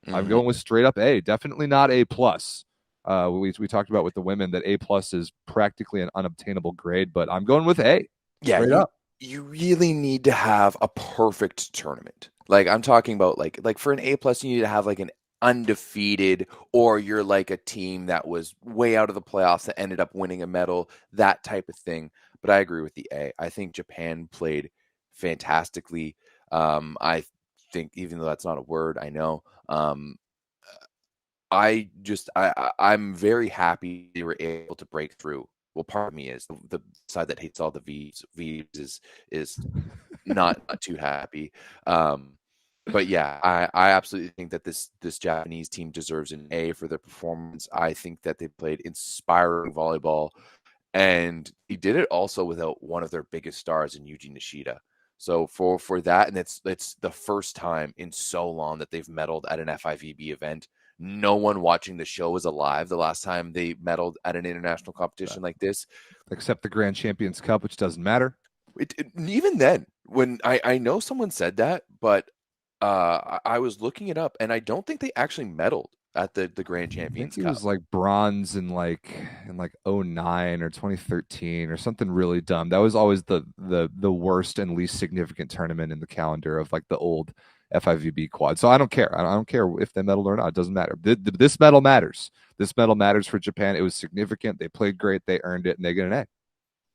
Mm-hmm. I'm going with straight up A. Definitely not A plus. We talked about with the women that A plus is practically an unobtainable grade, but I'm going with A. Yeah, you really need to have a perfect tournament. Like I'm talking about like for an A plus, you need to have like an undefeated, or you're like a team that was way out of the playoffs that ended up winning a medal, that type of thing. But I agree with the A. I think Japan played fantastically. I think, even though that's not a word, I know. I'm very happy they were able to break through. Well, part of me is the side that hates all the V's is not too happy. But yeah, I absolutely think that this Japanese team deserves an A for their performance. I think that they played inspiring volleyball, and he did it also without one of their biggest stars in Yuji Nishida. So for that, and it's the first time in so long that they've medaled at an FIVB event. No one watching the show is alive the last time they medaled at an international competition like this. Except the Grand Champions Cup, which doesn't matter. Even then, when I know someone said that, but I was looking it up, and I don't think they actually medaled at the Grand I Champions think it Cup. was like bronze in like '09 or 2013 or something really dumb. That was always the worst and least significant tournament in the calendar of like the old FIVB quad. So I don't care. I don't care if they medaled or not. It doesn't matter. This medal matters. This medal matters for Japan. It was significant. They played great. They earned it, and they get an A.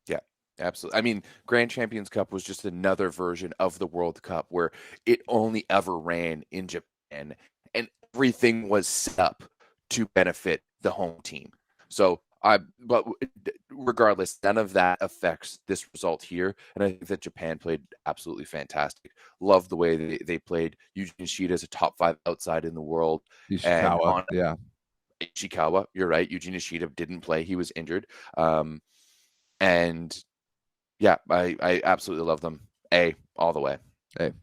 Yeah, absolutely. I mean, Grand Champions Cup was just another version of the World Cup where it only ever ran in Japan, and everything was set up to benefit the home team. So but regardless, none of that affects this result here. And I think that Japan played absolutely fantastic. Love the way they played. Yuji Nishida is a top 5 outside in the world. And Ishikawa, on yeah. Ishikawa, you're right. Yuji Nishida didn't play. He was injured. And yeah, I absolutely love them. A all the way. Hey.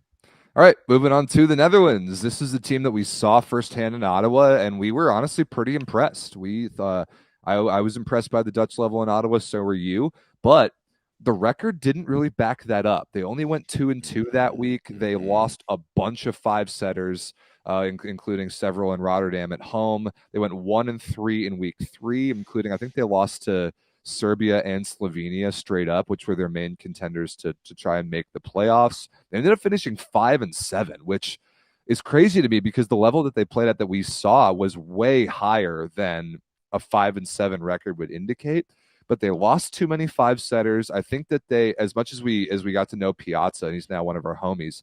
All right, moving on to the Netherlands. This is the team that we saw firsthand in Ottawa, and we were honestly pretty impressed. We thought I was impressed by the Dutch level in Ottawa, so were you. But the record didn't really back that up. They only went 2-2 that week. They lost a bunch of 5-setters, including several in Rotterdam at home. They went 1-3 in week 3, including I think they lost to Serbia and Slovenia straight up, which were their main contenders to try and make the playoffs. They ended up finishing 5-7, which is crazy to me because the level that they played at that we saw was way higher than a 5-7 record would indicate. But they lost too many 5-setters. I think that they, as much as we got to know Piazza, and he's now one of our homies,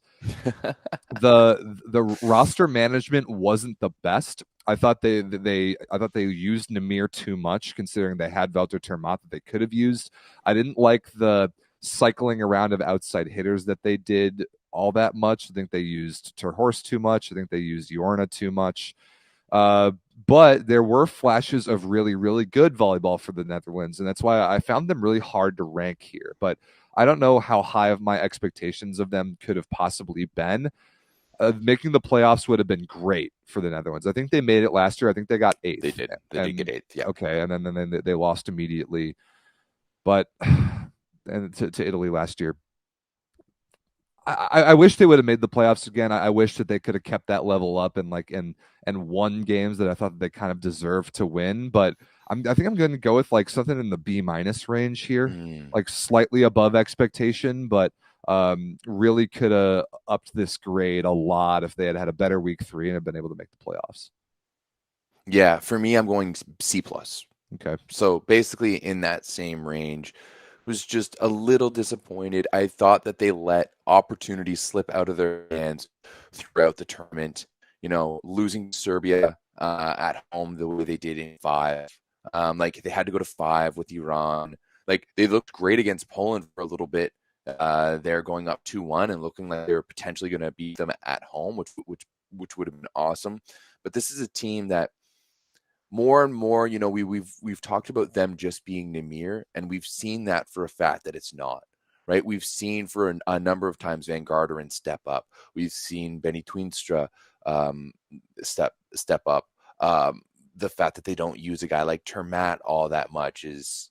the roster management wasn't the best. I thought they used Namir too much, considering they had Velter Termat that they could have used. I didn't like the cycling around of outside hitters that they did all that much. I think they used Terhorst too much. I think they used Yorna too much. But there were flashes of really, really good volleyball for the Netherlands, and that's why I found them really hard to rank here. But I don't know how high of my expectations of them could have possibly been. Making the playoffs would have been great for the Netherlands. I think they made it last year. I think they got 8th. They did. They did get 8th. Yeah. Okay, and then they lost immediately, but and to Italy last year. I wish they would have made the playoffs again. I wish that they could have kept that level up and won games that I thought that they kind of deserved to win. But I think I'm going to go with like something in the B- range here, like slightly above expectation, but really could have upped this grade a lot if they had had a better week 3 and have been able to make the playoffs. Yeah, for me, I'm going C+. Okay. So basically in that same range. Was just a little disappointed. I thought that they let opportunities slip out of their hands throughout the tournament. You know, losing Serbia at home the way they did in 5. Like they had to go to 5 with Iran. Like they looked great against Poland for a little bit. They're going up 2-1 and looking like they're potentially going to beat them at home, which would have been awesome. But this is a team that more and more, you know, we've talked about them just being Namir, and we've seen that for a fact that it's not, right? We've seen for a number of times Van Garderen step up. We've seen Benny Tweenstra step up. The fact that they don't use a guy like Termat all that much is,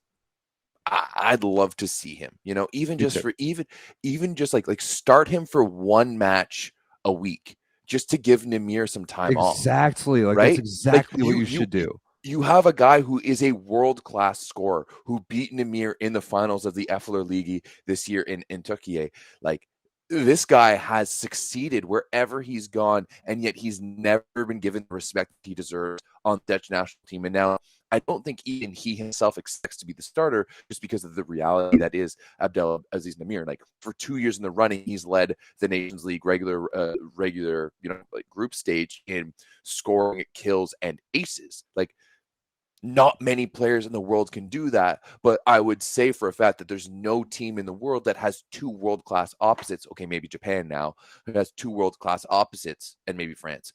I'd love to see him, you know, even just like start him for one match a week, just to give Namir some time off. Exactly. Like right? that's exactly what you should do. You have a guy who is a world-class scorer who beat Namir in the finals of the Effler League this year in Turkey. Like this guy has succeeded wherever he's gone, and yet he's never been given the respect he deserves on the Dutch national team. And now I don't think even he himself expects to be the starter just because of the reality that is Abdel Aziz Namir. Like for 2 years in the running, he's led the Nations League regular, you know, like group stage in scoring kills and aces. Like not many players in the world can do that, but I would say for a fact that there's no team in the world that has 2 world-class opposites. Okay, maybe Japan now, who has 2 world-class opposites, and maybe France,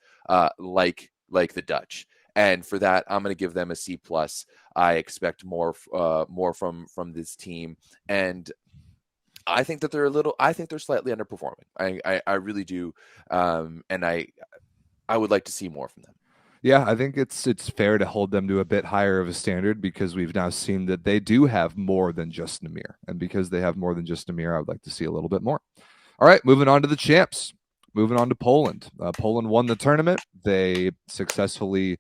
like the Dutch. And for that, I'm going to give them a C+. I expect more from this team. And I think that I think they're slightly underperforming. I really do. And I would like to see more from them. Yeah, I think it's fair to hold them to a bit higher of a standard because we've now seen that they do have more than just Namir. And because they have more than just Namir, I would like to see a little bit more. All right, moving on to the champs. Moving on to Poland. Poland won the tournament. They successfully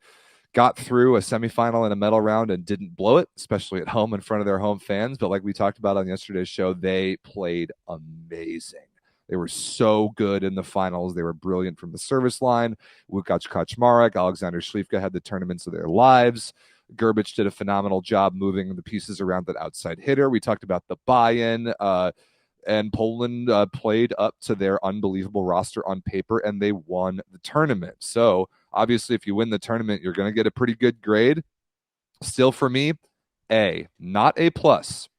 got through a semifinal and a medal round and didn't blow it, especially at home in front of their home fans. But like we talked about on yesterday's show, they played amazing. They were so good in the finals. They were brilliant from the service line. Łukasz Kaczmarek, Alexander Śliwka had the tournaments of their lives. Grbić did a phenomenal job moving the pieces around that outside hitter. We talked about the buy-in. And Poland played up to their unbelievable roster on paper, and they won the tournament. So obviously, if you win the tournament, you're going to get a pretty good grade. Still, for me, A, not A plus,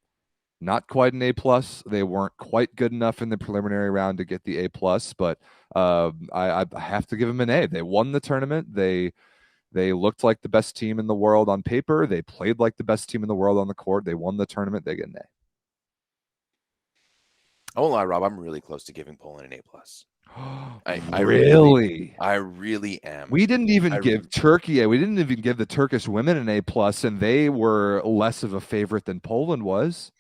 not quite an A plus. They weren't quite good enough in the preliminary round to get the A plus, but I have to give them an A. They won the tournament. They looked like the best team in the world on paper. They played like the best team in the world on the court. They won the tournament. They get an A. I won't lie, Rob. I'm really close to giving Poland an A plus. Really? I really am. We didn't even give Turkey. We didn't even give the Turkish women an A plus, and they were less of a favorite than Poland was.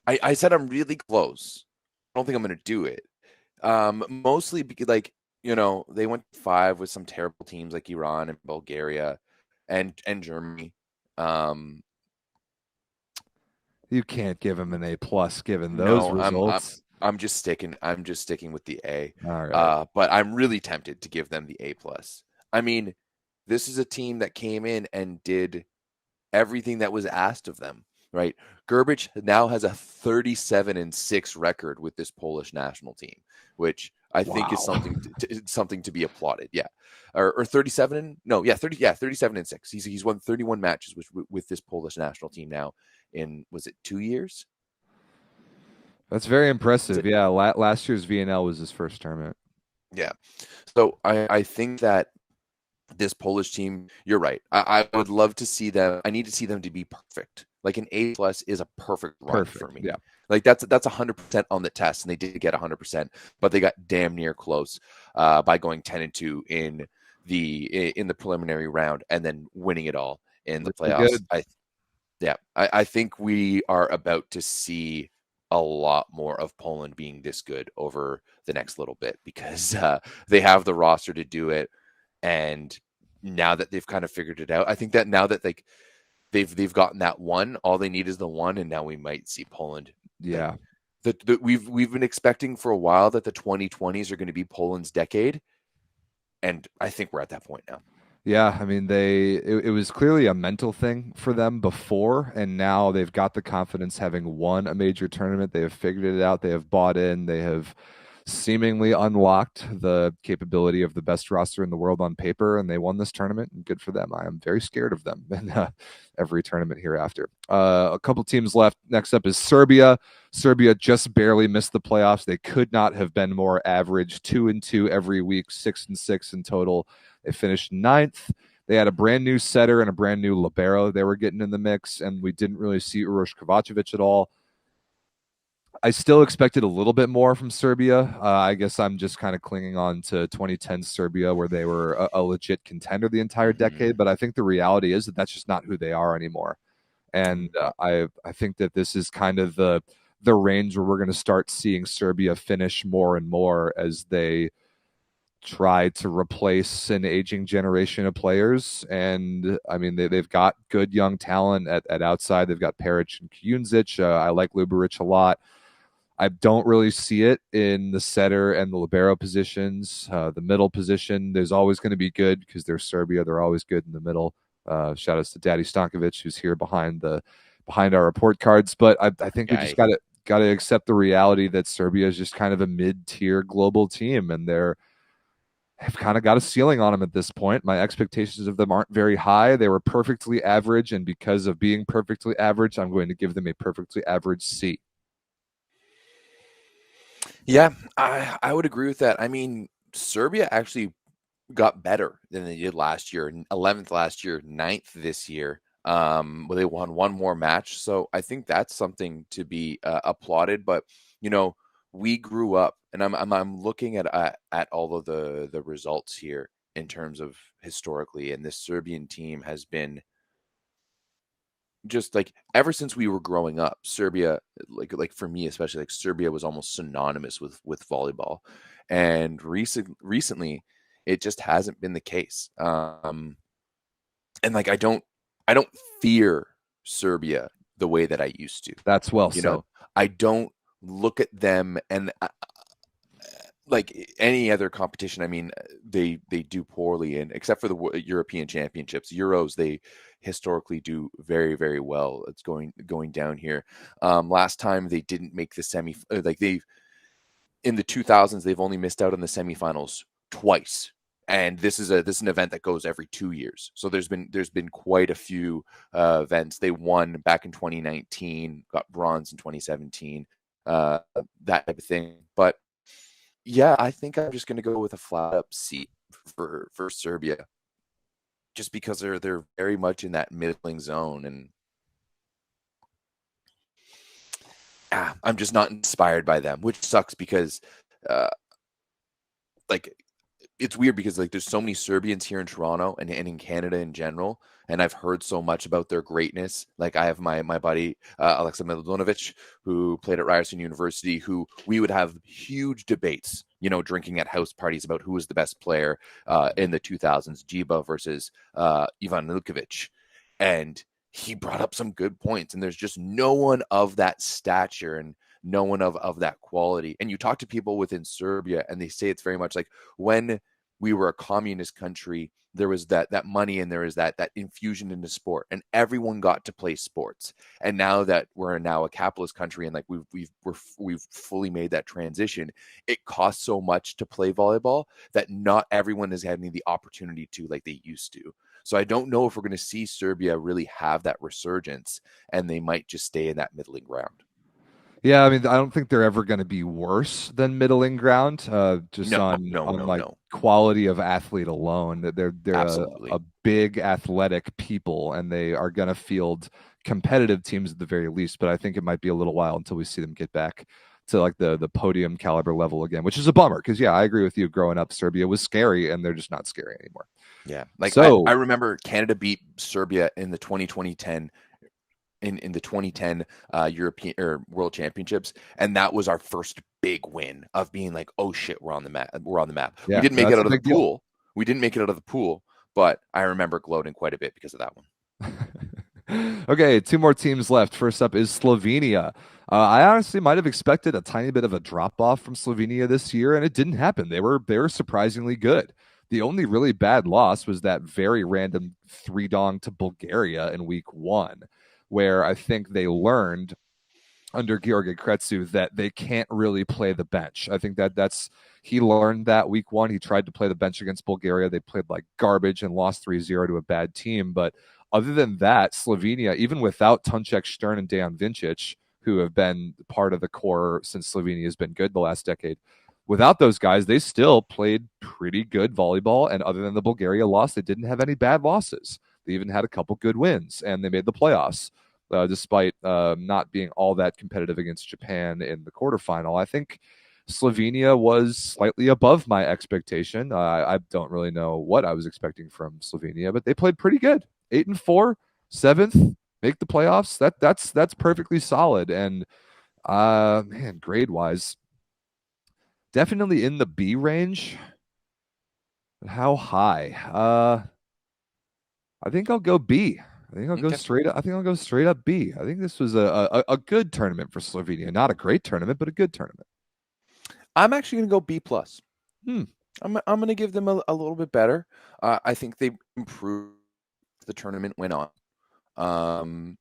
I said I'm really close. I don't think I'm going to do it. Mostly because, like, you know, they went 5 with some terrible teams like Iran and Bulgaria, and Germany. You can't give them an A plus given those results. I'm just sticking with the A. All right. But I'm really tempted to give them the A plus. I mean, this is a team that came in and did everything that was asked of them, right? Grbić now has a 37-6 record with this Polish national team, which I think is something to be applauded. Yeah. Or 37 no, yeah, 37-6. He's won 31 matches with this Polish national team now in, was it 2 years? That's very impressive. Yeah, last year's VNL was his first tournament. Yeah. So I think that this Polish team, you're right. I would love to see them. I need to see them to be perfect. Like an A plus is a perfect run for me. Yeah. Like that's 100% on the test, and they did get 100%, but they got damn near close by going 10-2 in the preliminary round and then winning it all in the playoffs. I think we are about to see a lot more of Poland being this good over the next little bit because they have the roster to do it. And now that they've kind of figured it out, I think that now that they've gotten that one, all they need is the one, and now we might see Poland. Yeah. We've been expecting for a while that the 2020s are going to be Poland's decade. And I think we're at that point now. Yeah, I mean, it was clearly a mental thing for them before, and now they've got the confidence having won a major tournament. They have figured it out. They have bought in. They have seemingly unlocked the capability of the best roster in the world on paper, and they won this tournament, and good for them. I am very scared of them in every tournament hereafter. A couple teams left. Next up is Serbia. Serbia just barely missed the playoffs. They could not have been more average. 2-2 every week, 6-6 in total. They finished 9th. They had a brand new setter and a brand new libero they were getting in the mix, and we didn't really see Uroš Kovacevic at all. I still expected a little bit more from Serbia. I guess I'm just kind of clinging on to 2010 Serbia, where they were a legit contender the entire decade. But I think the reality is that that's just not who they are anymore. And I think that this is kind of the range where we're going to start seeing Serbia finish more and more as they try to replace an aging generation of players. And I mean, they've got good young talent at outside. They've got Peric and Kujundžić. I like Ljuberić a lot. I don't really see it in the setter and the libero positions. The middle position, there's always going to be good because they're Serbia. They're always good in the middle. Shout outs to Daddy Stankovic, who's here behind our report cards. But I think we just got to accept the reality that Serbia is just kind of a mid-tier global team, and have kind of got a ceiling on them at this point. My expectations of them aren't very high. They were perfectly average, and because of being perfectly average, I'm going to give them a perfectly average C. Yeah, I would agree with that. I mean, Serbia actually got better than they did last year. 11th last year, 9th this year. Well, they won one more match, so I think that's something to be applauded. But we grew up, and I'm looking at all of the results here in terms of historically, and this Serbian team has been just like ever since we were growing up. Serbia, like for me especially, like Serbia was almost synonymous with volleyball, and recently it just hasn't been the case. And like I don't fear Serbia the way that I used to. That's well You said. know, I don't look at them and like any other competition. I mean, they do poorly in except for the European Championships, Euros. They historically do very very well. It's going down here. Last time they didn't make the semi. Like they in the 2000s, they've only missed out on the semifinals twice. And this is an event that goes every 2 years. So there's been quite a few events. They won back in 2019, got bronze in 2017, that type of thing. But yeah, I think I'm just going to go with a flat up C for Serbia, just because they're very much in that middling zone, and I'm just not inspired by them, which sucks because uh, like it's weird because like there's so many Serbians here in Toronto and in Canada in general, and I've heard so much about their greatness. Like I have my buddy Aleksa Miladinovic, who played at Ryerson University, who we would have huge debates, drinking at house parties about who was the best player in the 2000s, Jiba versus Ivan Milkovic, and he brought up some good points. And there's just no one of that stature and no one of that quality. And you talk to people within Serbia, and they say it's very much like when we were a communist country, there was that money and there was that infusion into sport, and everyone got to play sports. And now that we're now a capitalist country, and like we've fully made that transition, it costs so much to play volleyball that not everyone is having the opportunity to like they used to. So I don't know if we're going to see Serbia really have that resurgence, and they might just stay in that middling ground. Yeah, I mean, I don't think they're ever going to be worse than middling ground, just No, on no, no, like no. quality of athlete alone. They're Absolutely. a big athletic people, and they are going to field competitive teams at the very least. But I think it might be a little while until we see them get back to like the podium caliber level again, which is a bummer because yeah, I agree with you. Growing up, Serbia was scary, and they're just not scary anymore. Yeah. Like I So remember Canada beat Serbia in the 2010 in the 2010 European or World Championships, and that was our first big win of being like, oh shit, we're on the map. We're on the map. We yeah, didn't make it that's a out of the big deal. pool. We didn't make it out of the pool, but I remember gloating quite a bit because of that one. Okay, two more teams left. First up is Slovenia. I honestly might have expected a tiny bit of a drop off from Slovenia this year, and it didn't happen. They were surprisingly good. The only really bad loss was that very random three dong to Bulgaria in week one, where I think they learned under Georgi Kretsu that they can't really play the bench. I think that's he learned that week one. He tried to play the bench against Bulgaria. They played like garbage and lost 3-0 to a bad team. But other than that, Slovenia, even without Tunček Stern and Dejan Vincic, who have been part of the core since Slovenia has been good the last decade, without those guys, they still played pretty good volleyball. And other than the Bulgaria loss, they didn't have any bad losses. They even had a couple good wins, and they made the playoffs. Despite not being all that competitive against Japan in the quarterfinal. I think Slovenia was slightly above my expectation. I don't really know what I was expecting from Slovenia, but they played pretty good. 8-4, seventh, make the playoffs. That's perfectly solid. And man, grade wise, definitely in the B range. How high? I think I'll go B. I think I'll go Okay. straight up. I think I'll go straight up B. I think this was a good tournament for Slovenia. Not a great tournament, but a good tournament. I'm actually going to go B plus. Hmm. I'm going to give them a little bit better. I think they improved as the tournament went on.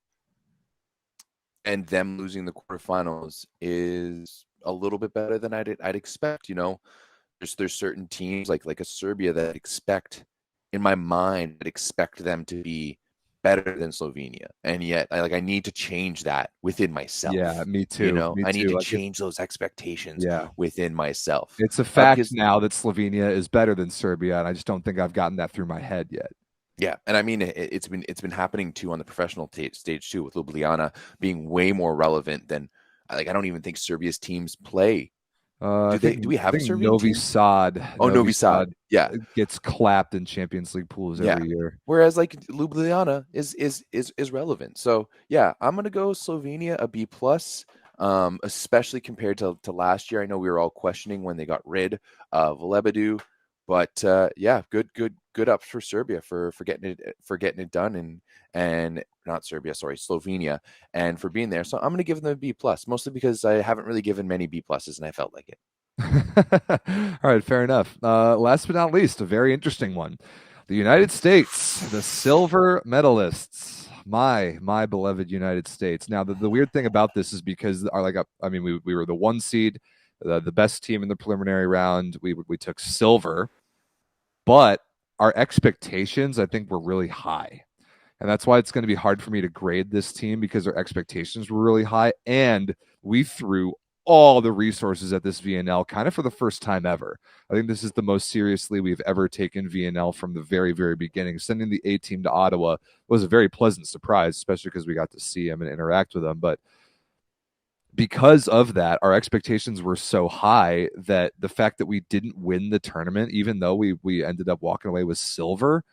And them losing the quarterfinals is a little bit better than I'd expect. There's certain teams like a Serbia that in my mind, I'd expect them to be better than Slovenia, and yet I need to change that within myself. Yeah, me too. Me I need too. to Like change those expectations yeah, within myself. it's a fact Because now that Slovenia is better than Serbia, and I just don't think I've gotten that through my head yet. Yeah, and I mean it's been happening too on the professional stage too, with Ljubljana being way more relevant than like I don't even think Serbia's teams play. I think Do we I have a think Serbian Novi team? Sad Oh, Novi Novi Sad. Sad Yeah, gets clapped in Champions League pools yeah. every year. Whereas like Ljubljana is relevant. So yeah, I'm gonna go Slovenia a B plus. Especially compared to last year. I know we were all questioning when they got rid of Lebedew, but yeah, good ups for Serbia for getting it done and not Serbia, sorry, Slovenia, and for being there. So I'm gonna give them a B plus, mostly because I haven't really given many B pluses, and I felt like it. All right, fair enough. Last but not least, a very interesting one. The United States, the silver medalists. My beloved United States. Now, the weird thing about this is because our I mean, we were the one seed, the best team in the preliminary round. We took silver, but our expectations, I think, were really high. And that's why it's going to be hard for me to grade this team because their expectations were really high. And we threw all the resources at this VNL kind of for the first time ever. I think this is the most seriously we've ever taken VNL from the very, very beginning. Sending the A team to Ottawa was a very pleasant surprise, especially because we got to see them and interact with them. But because of that, our expectations were so high that the fact that we didn't win the tournament, even though we ended up walking away with silver,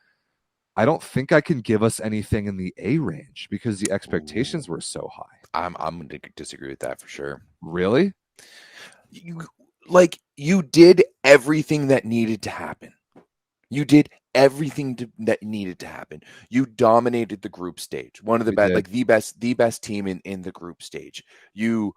I don't think I can give us anything in the A range because the expectations Ooh. were so high. I'm going to disagree with that for sure. Really? You you did everything that needed to happen. You did everything that needed to happen. You dominated the group stage. One of the We best, did. like the best team in the group stage. You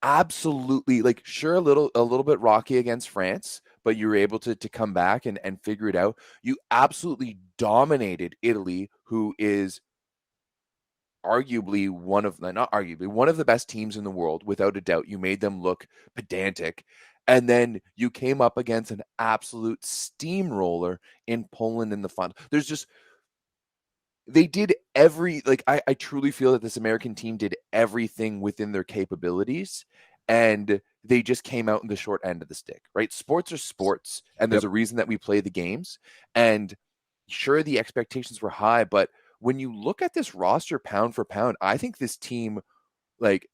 absolutely like sure a little bit rocky against France, but you were able to come back and figure it out. You absolutely dominated Italy, who is arguably one of not arguably one of the best teams in the world without a doubt. You made them look pedantic, and then you came up against an absolute steamroller in Poland in the final. There's just they did every like I truly feel that this American team did everything within their capabilities, and they just came out in the short end of the stick, right? Sports are sports, and there's Yep. a reason that we play the games. And sure, the expectations were high, but when you look at this roster pound for pound, I think this team like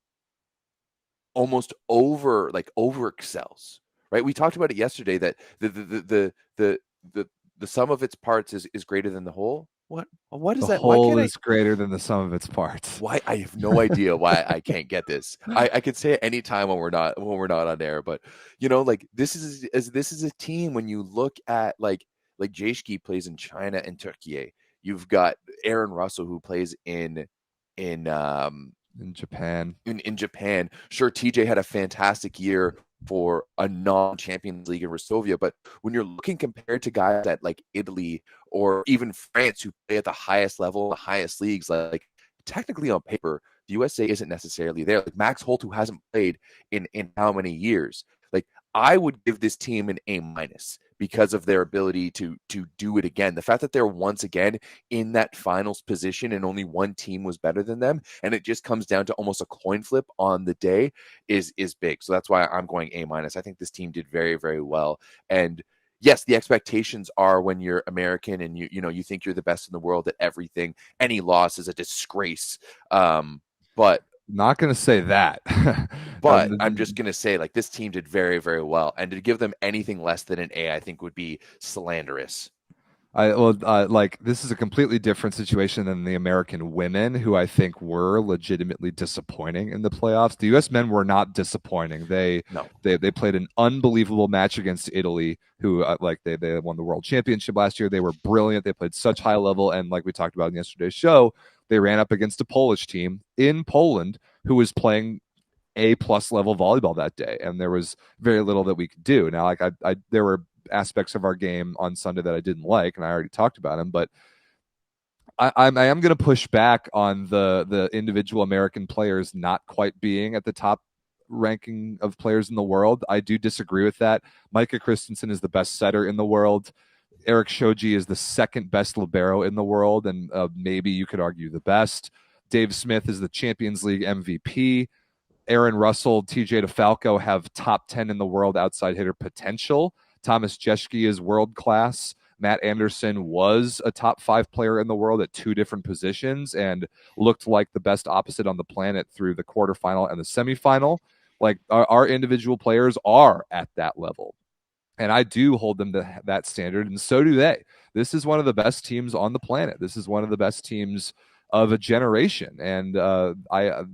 almost over excels, right? We talked about it yesterday that the sum of its parts is greater than the whole. What is The that? Why whole can't I? is greater than the sum of its parts. Why I have no idea why I can't get this. I could say it any time when we're not on air, but you know, like this is a team when you look at like Jayshki plays in China and Turkey. You've got Aaron Russell who plays in In Japan. in Japan. Sure, TJ had a fantastic year for a non-Champions League in Restovia, but when you're looking compared to guys at like Italy or even France who play at the highest level, the highest leagues, like technically on paper, the USA isn't necessarily there. Like Max Holt, who hasn't played in how many years, like I would give this team an A minus because of their ability to do it again. The fact that they're once again in that finals position and only one team was better than them, and it just comes down to almost a coin flip on the day is big. So that's why I'm going A minus. I think this team did very, very well. And yes, the expectations are when you're American and you know you think you're the best in the world at everything. Any loss is a disgrace. But Not going to say that. I'm just gonna say like this team did very, very well, and to give them anything less than an A, I think would be slanderous. Like this is a completely different situation than the American women, who I think were legitimately disappointing in the playoffs. The U.S. men were not disappointing. No, They played an unbelievable match against Italy, who they won the world championship last year. They were brilliant. They played such high level, and like we talked about in yesterday's show, they ran up against a Polish team in Poland who was playing A plus level volleyball that day, and there was very little that we could do. Now, like I there were aspects of our game on Sunday that I didn't like, and I already talked about them. But I am going to push back on the individual American players not quite being at the top ranking of players in the world. I do disagree with that. Micah Christensen is the best setter in the world. Eric Shoji is the second best libero in the world, and maybe you could argue the best. Dave Smith is the Champions League MVP. Aaron Russell, TJ DeFalco have top 10 in the world outside hitter potential. Thomas Jeschke is world class. Matt Anderson was a top 5 player in the world at 2 different positions and looked like the best opposite on the planet through the quarterfinal and the semifinal. Like our individual players are at that level. And I do hold them to that standard, and so do they. This is one of the best teams on the planet. This is one of the best teams of a generation, and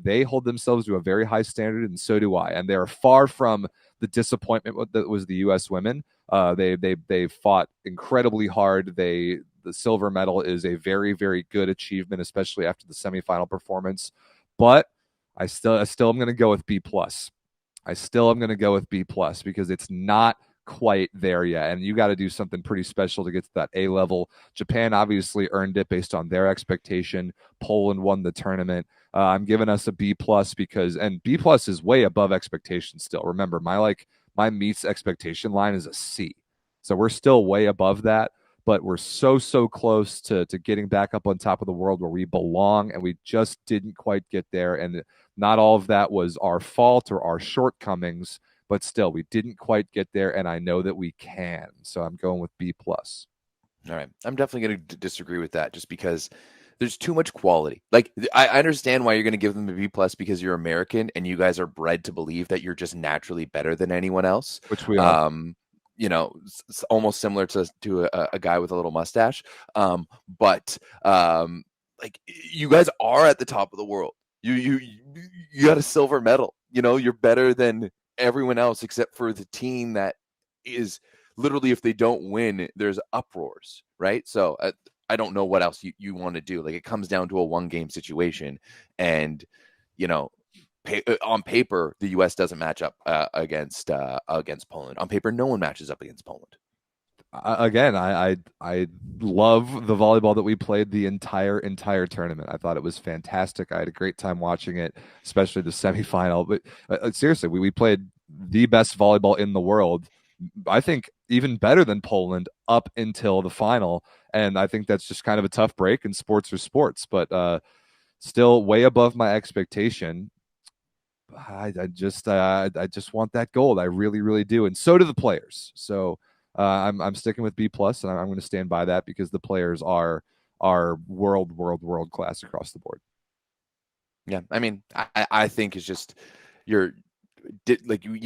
they hold themselves to a very high standard, and so do I. And they are far from the disappointment that was the U.S. women. They fought incredibly hard. The silver medal is a very, very good achievement, especially after the semifinal performance. But I still am going to go with B plus. I still am going to go with B plus because it's not quite there yet, and you got to do something pretty special to get to that A level. Japan obviously earned it based on their expectation. Poland won the tournament. I'm giving us a B plus and B plus is way above expectation still. Remember, my meets expectation line is a C, so we're still way above that. But we're so close to getting back up on top of the world where we belong, and we just didn't quite get there. And not all of that was our fault or our shortcomings. But still, we didn't quite get there, and I know that we can. So I'm going with B plus. All right, I'm definitely going to disagree with that, just because there's too much quality. Like, I understand why you're going to give them a B plus because you're American and you guys are bred to believe that you're just naturally better than anyone else. Which we are. You know, it's almost similar to a guy with a little mustache. But like, you guys are at the top of the world. You got a silver medal. You know, you're better than everyone else except for the team that is literally, if they don't win, there's uproars, right? So I don't know what else you want to do. Like, it comes down to a 1-game situation, and you know, on paper the U.S. doesn't match up against Poland. On paper, no one matches up against Poland. Again, I love the volleyball that we played the entire tournament. I thought it was fantastic. I had a great time watching it, especially the semifinal. But seriously, we played the best volleyball in the world. I think even better than Poland up until the final. And I think that's just kind of a tough break, and sports are sports. But still way above my expectation. I just want that gold. I really, really do. And so do the players. So I'm sticking with B plus, and I'm going to stand by that because the players are world class across the board. Yeah, I mean, I think it's just you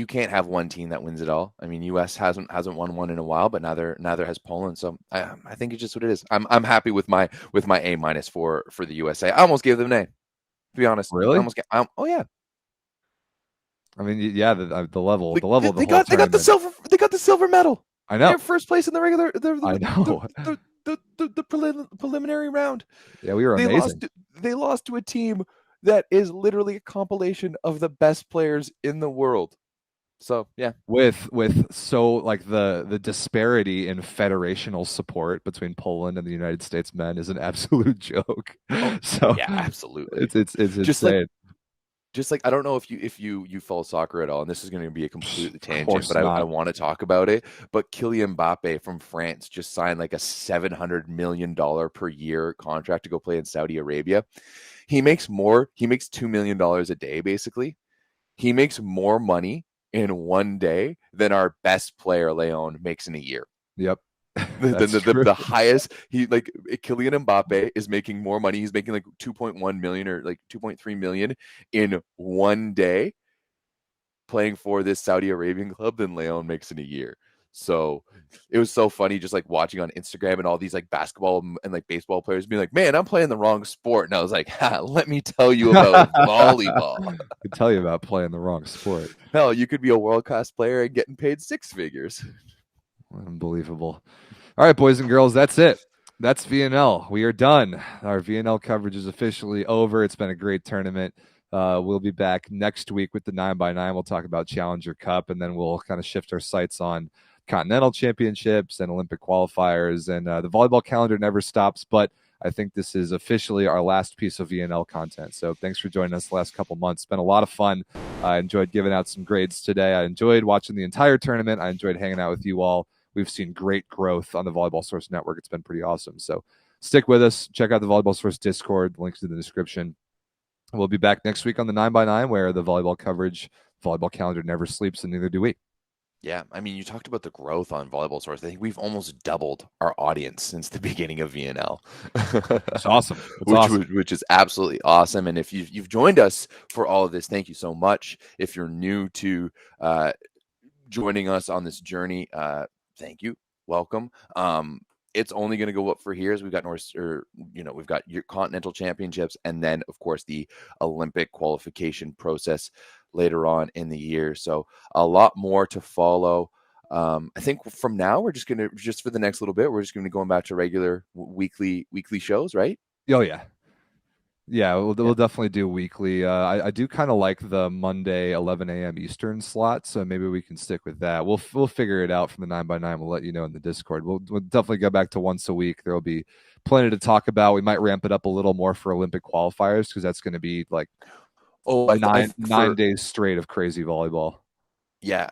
can't have one team that wins it all. I mean, U.S. hasn't won one in a while, but neither has Poland. So I think it's just what it is. I'm happy with my A minus for the USA. I almost gave them an A, to be honest. Really? Oh yeah. I mean, yeah, the level of the whole they got the silver medal. I know. They're first place in the regular. I know. The preliminary round. Yeah, we were amazing. They lost to a team that is literally a compilation of the best players in the world. So yeah, with so like the disparity in federational support between Poland and the United States men is an absolute joke. So yeah, absolutely, it's insane. Just like I don't know if you follow soccer at all, and this is going to be a complete tangent, but I want to talk about it. But Kylian Mbappe from France just signed like a $700 million per year contract to go play in Saudi Arabia. He makes $2 million a day, basically. He makes more money in one day than our best player, Leon, makes in a year. Yep. The highest Kylian Mbappe is making more money. He's making like 2.1 million or like 2.3 million in one day playing for this Saudi Arabian club than Leon makes in a year. So it was so funny just like watching on Instagram and all these like basketball and like baseball players being like, man, I'm playing the wrong sport. And I was like, let me tell you about volleyball. I could tell you about playing the wrong sport. Hell, you could be a world-class player and getting paid 6 figures. Unbelievable. All right, boys and girls, that's it. That's VNL. We are done. Our VNL coverage is officially over. It's been a great tournament. We'll be back next week with the 9x9. We'll talk about Challenger Cup, and then we'll kind of shift our sights on Continental Championships and Olympic qualifiers. And the volleyball calendar never stops, but I think this is officially our last piece of VNL content. So thanks for joining us the last couple months. It's been a lot of fun. I enjoyed giving out some grades today. I enjoyed watching the entire tournament. I enjoyed hanging out with you all. We've seen great growth on the Volleyball Source Network. It's been pretty awesome. So stick with us. Check out the Volleyball Source Discord. Links in the description. We'll be back next week on the 9x9, where the volleyball coverage, volleyball calendar never sleeps, and neither do we. Yeah, I mean, you talked about the growth on Volleyball Source. I think we've almost doubled our audience since the beginning of VNL, It's awesome. It's which awesome. which is absolutely awesome. And if you've joined us for all of this, thank you so much. If you're new to uh, joining us on this journey, thank you, welcome. It's only going to go up for here as we've got North, or we've got your continental championships, and then of course the Olympic qualification process later on in the year. So a lot more to follow. I think from now we're just for the next little bit, we're just gonna be going back to regular weekly shows, right? Oh yeah. Yeah, Yeah. we'll definitely do weekly. I do kind of like the Monday 11 a.m. Eastern slot, so maybe we can stick with that. We'll figure it out from the 9x9. We'll let you know in the Discord. We'll definitely go back to once a week. There will be plenty to talk about. We might ramp it up a little more for Olympic qualifiers because that's going to be like Oh, I nine days straight of crazy volleyball. Yeah.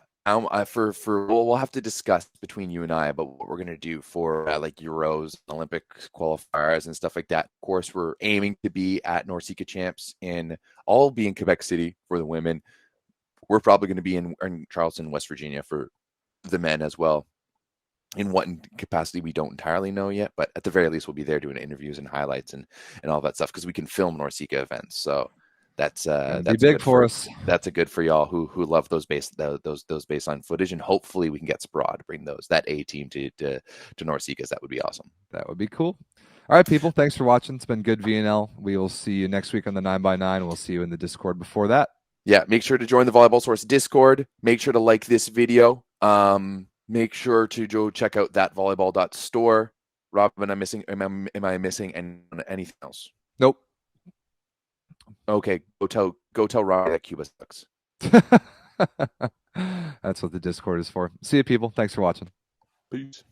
For we'll have to discuss between you and I about what we're gonna do for like Euros, Olympic qualifiers, and stuff like that. Of course, we're aiming to be at NORCECA champs in all be in Quebec City for the women. We're probably going to be in Charleston, West Virginia for the men as well. In what capacity we don't entirely know yet, but at the very least we'll be there doing interviews and highlights and all that stuff because we can film NORCECA events. So that's Gonna be that's a big good for for us. that's a good for y'all who love those baseline footage, and hopefully we can get Sproad to bring that A team to NORCECAs. That would be awesome. That would be cool. All right, people. Thanks for watching. It's been good VNL. We will see you next week on the 9x9. We'll see you in the Discord before that. Yeah, make sure to join the Volleyball Source Discord. Make sure to like this video. Make sure to go check out that volleyball.store. Robin, am I missing anything else? Nope. Okay, go tell Robin that Cuba sucks. That's what the Discord is for. See you, people. Thanks for watching. Peace.